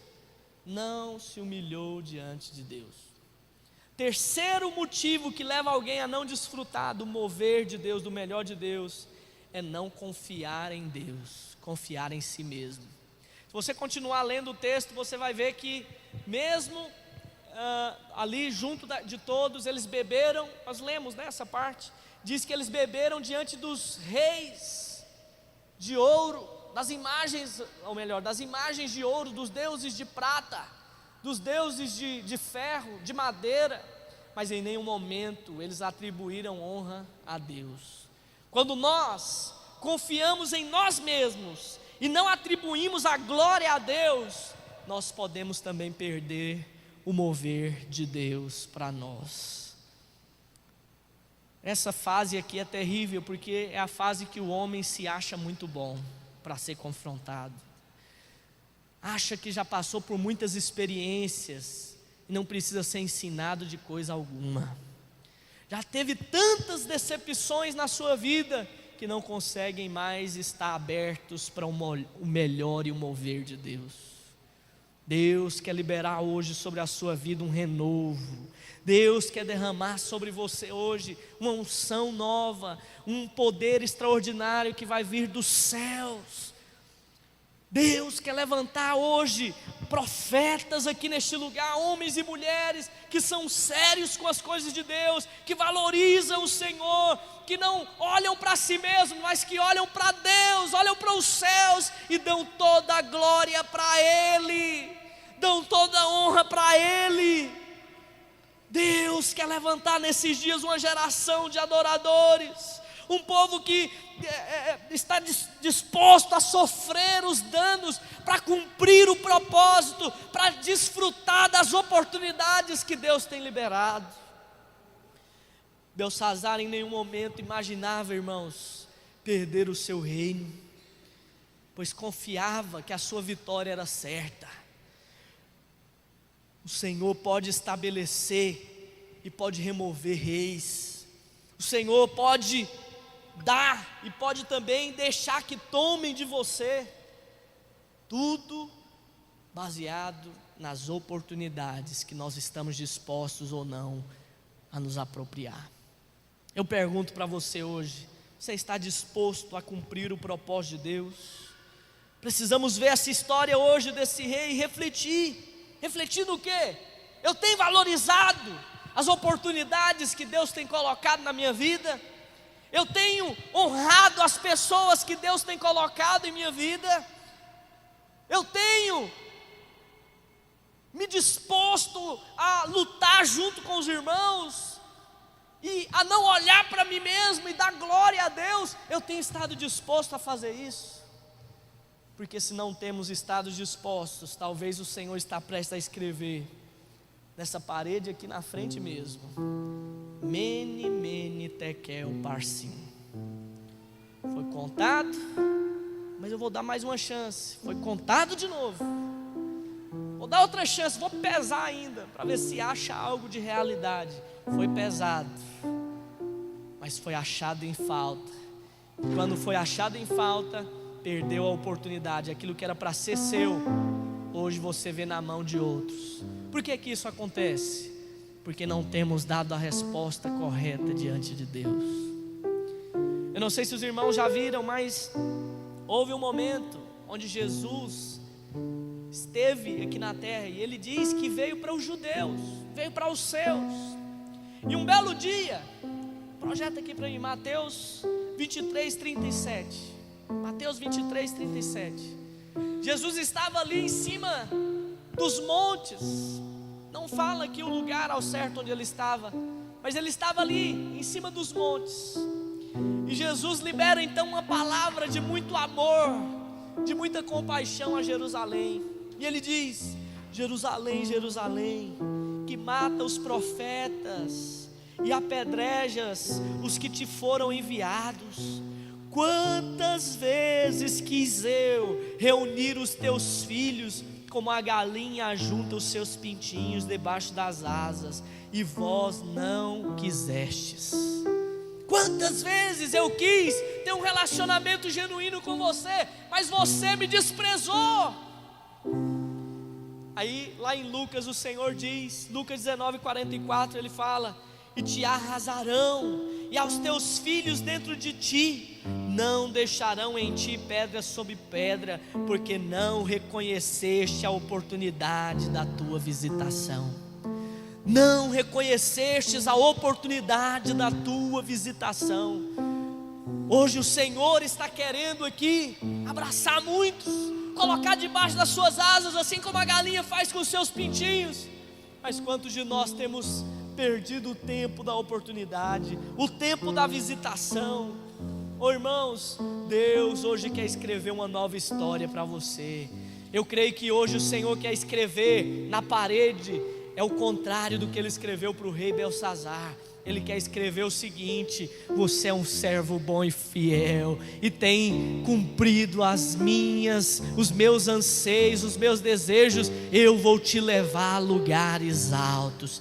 não se humilhou diante de Deus. Terceiro motivo que leva alguém a não desfrutar do mover de Deus, do melhor de Deus, é não confiar em Deus, confiar em si mesmo. Se você continuar lendo o texto, você vai ver que mesmo ali junto de todos, eles beberam, nós lemos nessa parte, diz que eles beberam diante dos reis de ouro, das imagens, ou melhor, das imagens de ouro, dos deuses de prata, dos deuses de ferro, de madeira, mas em nenhum momento eles atribuíram honra a Deus. Quando nós confiamos em nós mesmos e não atribuímos a glória a Deus, nós podemos também perder o mover de Deus para nós. Essa fase aqui é terrível, porque é a fase que o homem se acha muito bom para ser confrontado, acha que já passou por muitas experiências e não precisa ser ensinado de coisa alguma, já teve tantas decepções na sua vida que não conseguem mais estar abertos para o melhor e o mover de Deus. Deus quer liberar hoje sobre a sua vida um renovo. Deus quer derramar sobre você hoje uma unção nova, um poder extraordinário que vai vir dos céus. Deus quer levantar hoje profetas aqui neste lugar, homens e mulheres que são sérios com as coisas de Deus, que valorizam o Senhor, que não olham para si mesmos, mas que olham para Deus, olham para os céus e dão toda a glória para Ele, dão toda a honra para Ele. Deus quer levantar nesses dias uma geração de adoradores, um povo que está disposto a sofrer os danos para cumprir o propósito, para desfrutar das oportunidades que Deus tem liberado. Belsazar em nenhum momento imaginava, irmãos, perder o seu reino, pois confiava que a sua vitória era certa. O Senhor pode estabelecer e pode remover reis. O Senhor pode dar e pode também deixar que tomem de você. Tudo baseado nas oportunidades que nós estamos dispostos ou não a nos apropriar. Eu pergunto para você hoje, você está disposto a cumprir o propósito de Deus? Precisamos ver essa história hoje desse rei e refletir no quê? Eu tenho valorizado as oportunidades que Deus tem colocado na minha vida? Eu tenho honrado as pessoas que Deus tem colocado em minha vida? Eu tenho me disposto a lutar junto com os irmãos, e a não olhar para mim mesmo e dar glória a Deus, eu tenho estado disposto a fazer isso? Porque se não temos estado dispostos, talvez o Senhor está prestes a escrever nessa parede aqui na frente mesmo: Mene, mene, tekel, parsim. Foi contado, mas eu vou dar mais uma chance. Foi contado de novo. Vou dar outra chance, vou pesar ainda, para ver se acha algo de realidade. Foi pesado, mas foi achado em falta. Quando foi achado em falta, perdeu a oportunidade. Aquilo que era para ser seu, hoje você vê na mão de outros. Por que que isso acontece? Porque não temos dado a resposta correta diante de Deus. Eu não sei se os irmãos já viram, mas houve um momento onde Jesus esteve aqui na terra, e ele diz que veio para os judeus, veio para os seus. E um belo dia, projeta aqui para mim, Mateus 23:37. Mateus 23:37. Jesus estava ali em cima dos montes. Não fala aqui o lugar ao certo onde ele estava, mas ele estava ali em cima dos montes. E Jesus libera então uma palavra de muito amor, de muita compaixão a Jerusalém. E ele diz: Jerusalém, Jerusalém, que mata os profetas e apedrejas os que te foram enviados. Quantas vezes quis eu reunir os teus filhos, como a galinha ajunta os seus pintinhos debaixo das asas, e vós não quisestes. Quantas vezes eu quis ter um relacionamento genuíno com você, mas você me desprezou. Aí lá em Lucas o Senhor diz, Lucas 19:44, ele fala: e te arrasarão, e aos teus filhos dentro de ti, não deixarão em ti pedra sobre pedra, porque não reconheceste a oportunidade da tua visitação. Não reconhecestes a oportunidade da tua visitação. Hoje o Senhor está querendo aqui abraçar muitos, colocar debaixo das suas asas, assim como a galinha faz com os seus pintinhos. Mas quantos de nós temos perdido o tempo da oportunidade, o tempo da visitação? Oh, irmãos, Deus hoje quer escrever uma nova história para você. Eu creio que hoje o Senhor quer escrever na parede, é o contrário do que ele escreveu para o rei Belsazar. Ele quer escrever o seguinte: você é um servo bom e fiel, e tem cumprido os meus anseios, os meus desejos. Eu vou te levar a lugares altos.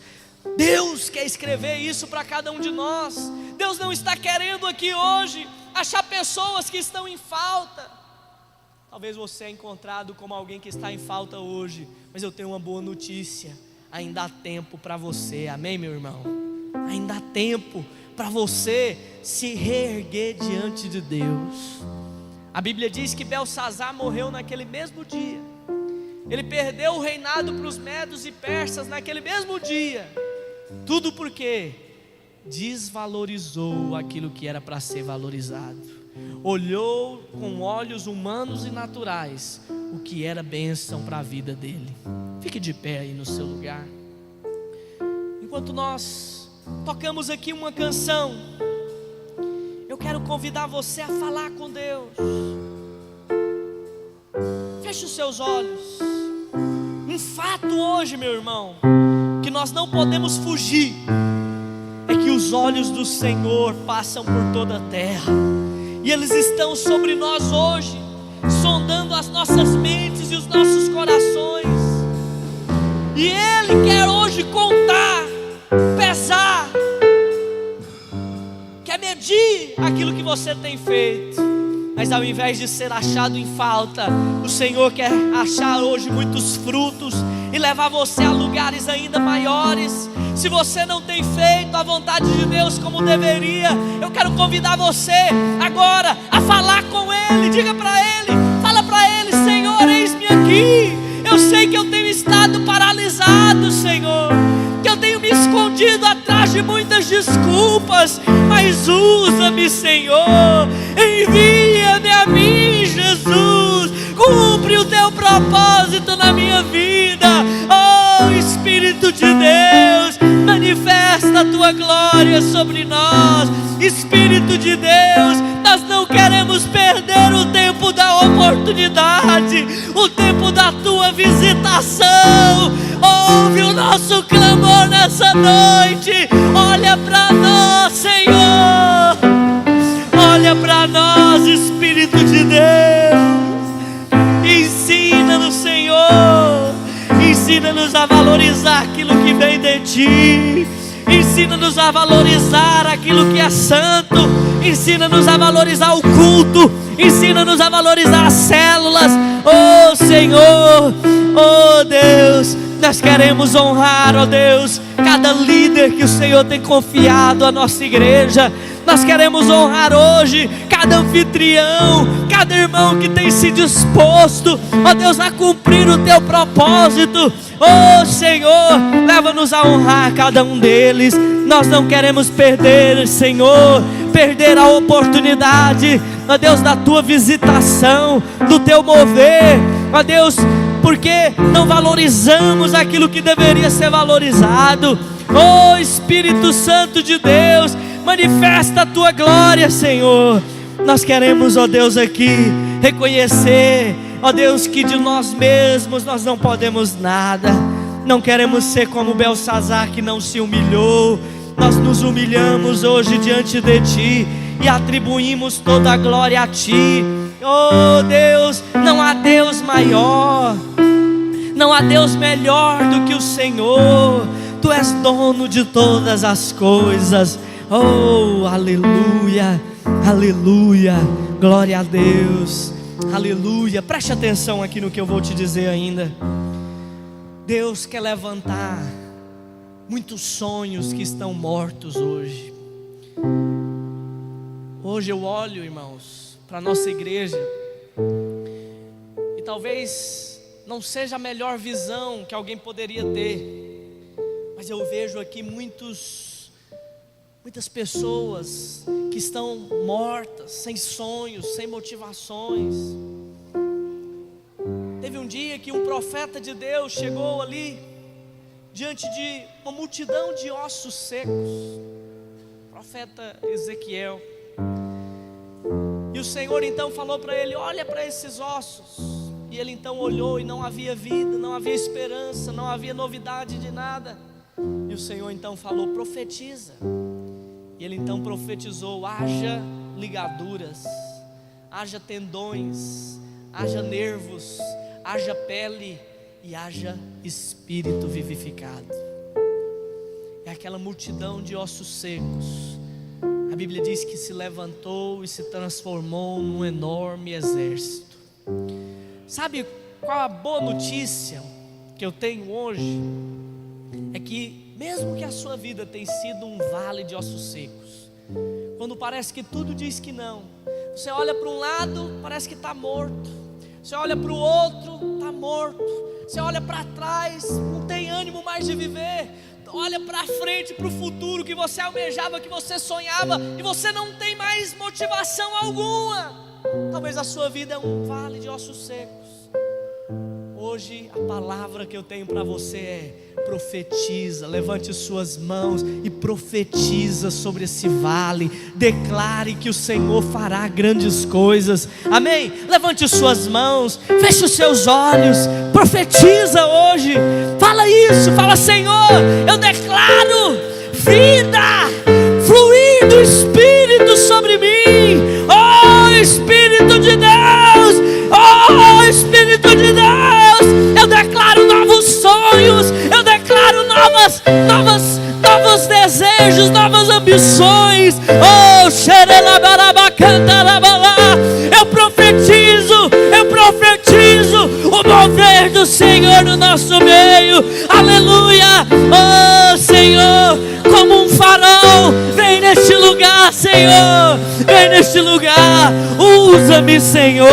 Deus quer escrever isso para cada um de nós. Deus não está querendo aqui hoje achar pessoas que estão em falta. Talvez você é encontrado como alguém que está em falta hoje, mas eu tenho uma boa notícia: ainda há tempo para você. Amém, meu irmão? Ainda há tempo para você se reerguer diante de Deus. A Bíblia diz que Belsazar morreu naquele mesmo dia. Ele perdeu o reinado para os medos e persas naquele mesmo dia. Tudo porque desvalorizou aquilo que era para ser valorizado. Olhou com olhos humanos e naturais o que era bênção para a vida dele. Fique de pé aí no seu lugar. Enquanto nós tocamos aqui uma canção, eu quero convidar você a falar com Deus. Feche os seus olhos. Um fato hoje, meu irmão, que nós não podemos fugir, é que os olhos do Senhor passam por toda a terra, e eles estão sobre nós hoje, sondando as nossas mentes e os nossos corações. E Ele quer hoje contar, pesar, quer medir aquilo que você tem feito. Mas ao invés de ser achado em falta, o Senhor quer achar hoje muitos frutos e levar você a lugares ainda maiores. Se você não tem feito a vontade de Deus como deveria, eu quero convidar você agora a falar com Ele. Diga para Ele, fala para Ele: Senhor, eis-me aqui. Eu sei que eu tenho estado paralisado, Senhor, que eu tenho me escondido atrás de muitas desculpas, mas usa-me, Senhor, envia-me a mim, Jesus, cumpre o teu propósito na minha vida. Oh, Deus, manifesta a tua glória sobre nós. Espírito de Deus, nós não queremos perder o tempo da oportunidade, o tempo da tua visitação. Ouve o nosso clamor nessa noite. Olha para nós, Senhor. Olha para nós, Espírito de Deus. Ensina-nos, Senhor. Ensina-nos a valorizar aquilo que vem de Ti. Ensina-nos a valorizar aquilo que é santo. Ensina-nos a valorizar o culto. Ensina-nos a valorizar as células. Oh Senhor, oh Deus, nós queremos honrar, ó Deus, cada líder que o Senhor tem confiado à nossa igreja. Nós queremos honrar hoje cada anfitrião, cada irmão que tem se disposto, ó Deus, a cumprir o Teu propósito. Ó Senhor, leva-nos a honrar cada um deles. Nós não queremos perder, Senhor, perder a oportunidade, ó Deus, da Tua visitação, do Teu mover, ó Deus, porque não valorizamos aquilo que deveria ser valorizado. Ó Espírito Santo de Deus, manifesta a Tua glória, Senhor. Nós queremos, ó Deus, aqui reconhecer, ó Deus, que de nós mesmos nós não podemos nada. Não queremos ser como Belsazar, que não se humilhou. Nós nos humilhamos hoje diante de Ti e atribuímos toda a glória a Ti. Oh Deus, não há Deus maior, não há Deus melhor do que o Senhor. Tu és dono de todas as coisas. Oh, aleluia, aleluia, glória a Deus, aleluia. Preste atenção aqui no que eu vou te dizer ainda. Deus quer levantar muitos sonhos que estão mortos hoje. Hoje eu olho, irmãos, para a nossa igreja, e talvez não seja a melhor visão que alguém poderia ter, mas eu vejo aqui muitas pessoas que estão mortas, sem sonhos, sem motivações. Teve um dia que um profeta de Deus chegou ali diante de uma multidão de ossos secos, profeta Ezequiel, e o Senhor então falou para ele: olha para esses ossos. E ele então olhou e não havia vida, não havia esperança, não havia novidade de nada. E o Senhor então falou: profetiza. E ele então profetizou: haja ligaduras, haja tendões, haja nervos, haja pele e haja espírito vivificado. É aquela multidão de ossos secos. A Bíblia diz que se levantou e se transformou num enorme exército. Sabe qual a boa notícia que eu tenho hoje? É que mesmo que a sua vida tenha sido um vale de ossos secos, quando parece que tudo diz que não, você olha para um lado, parece que está morto. Você olha para o outro, está morto. Você olha para trás, não tem ânimo mais de viver. Olha para frente, para o futuro que você almejava, que você sonhava, e você não tem mais motivação alguma. Talvez a sua vida é um vale de ossos secos. Hoje a palavra que eu tenho para você é: profetiza, levante suas mãos e profetiza sobre esse vale. Declare que o Senhor fará grandes coisas. Amém? Levante suas mãos, feche os seus olhos, profetiza hoje. Fala isso, fala: Senhor, eu declaro vida, fluir do Espírito sobre mim. Oh Espírito de Deus, oh Espírito de Deus, eu declaro novos sonhos, eu declaro novos desejos, novas ambições. Oh, eu profetizo o mover do Senhor no nosso meio. Aleluia. Oh Senhor, como um farol, vem neste lugar, Senhor, vem neste lugar. Usa-me, Senhor,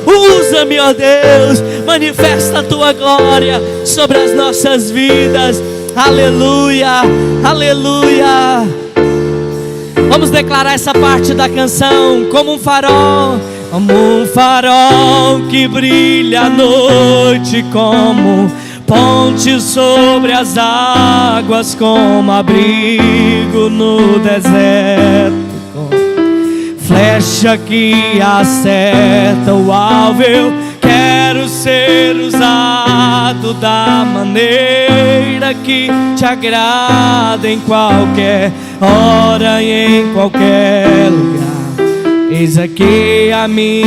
usa-me, ó Deus. Manifesta a tua glória sobre as nossas vidas. Aleluia, aleluia. Vamos declarar essa parte da canção. Como um farol que brilha à noite, como ponte sobre as águas, como abrigo no deserto, flecha que acerta o alvo. Eu quero ser usado da maneira que te agrada, em qualquer hora e em qualquer lugar. Eis aqui a minha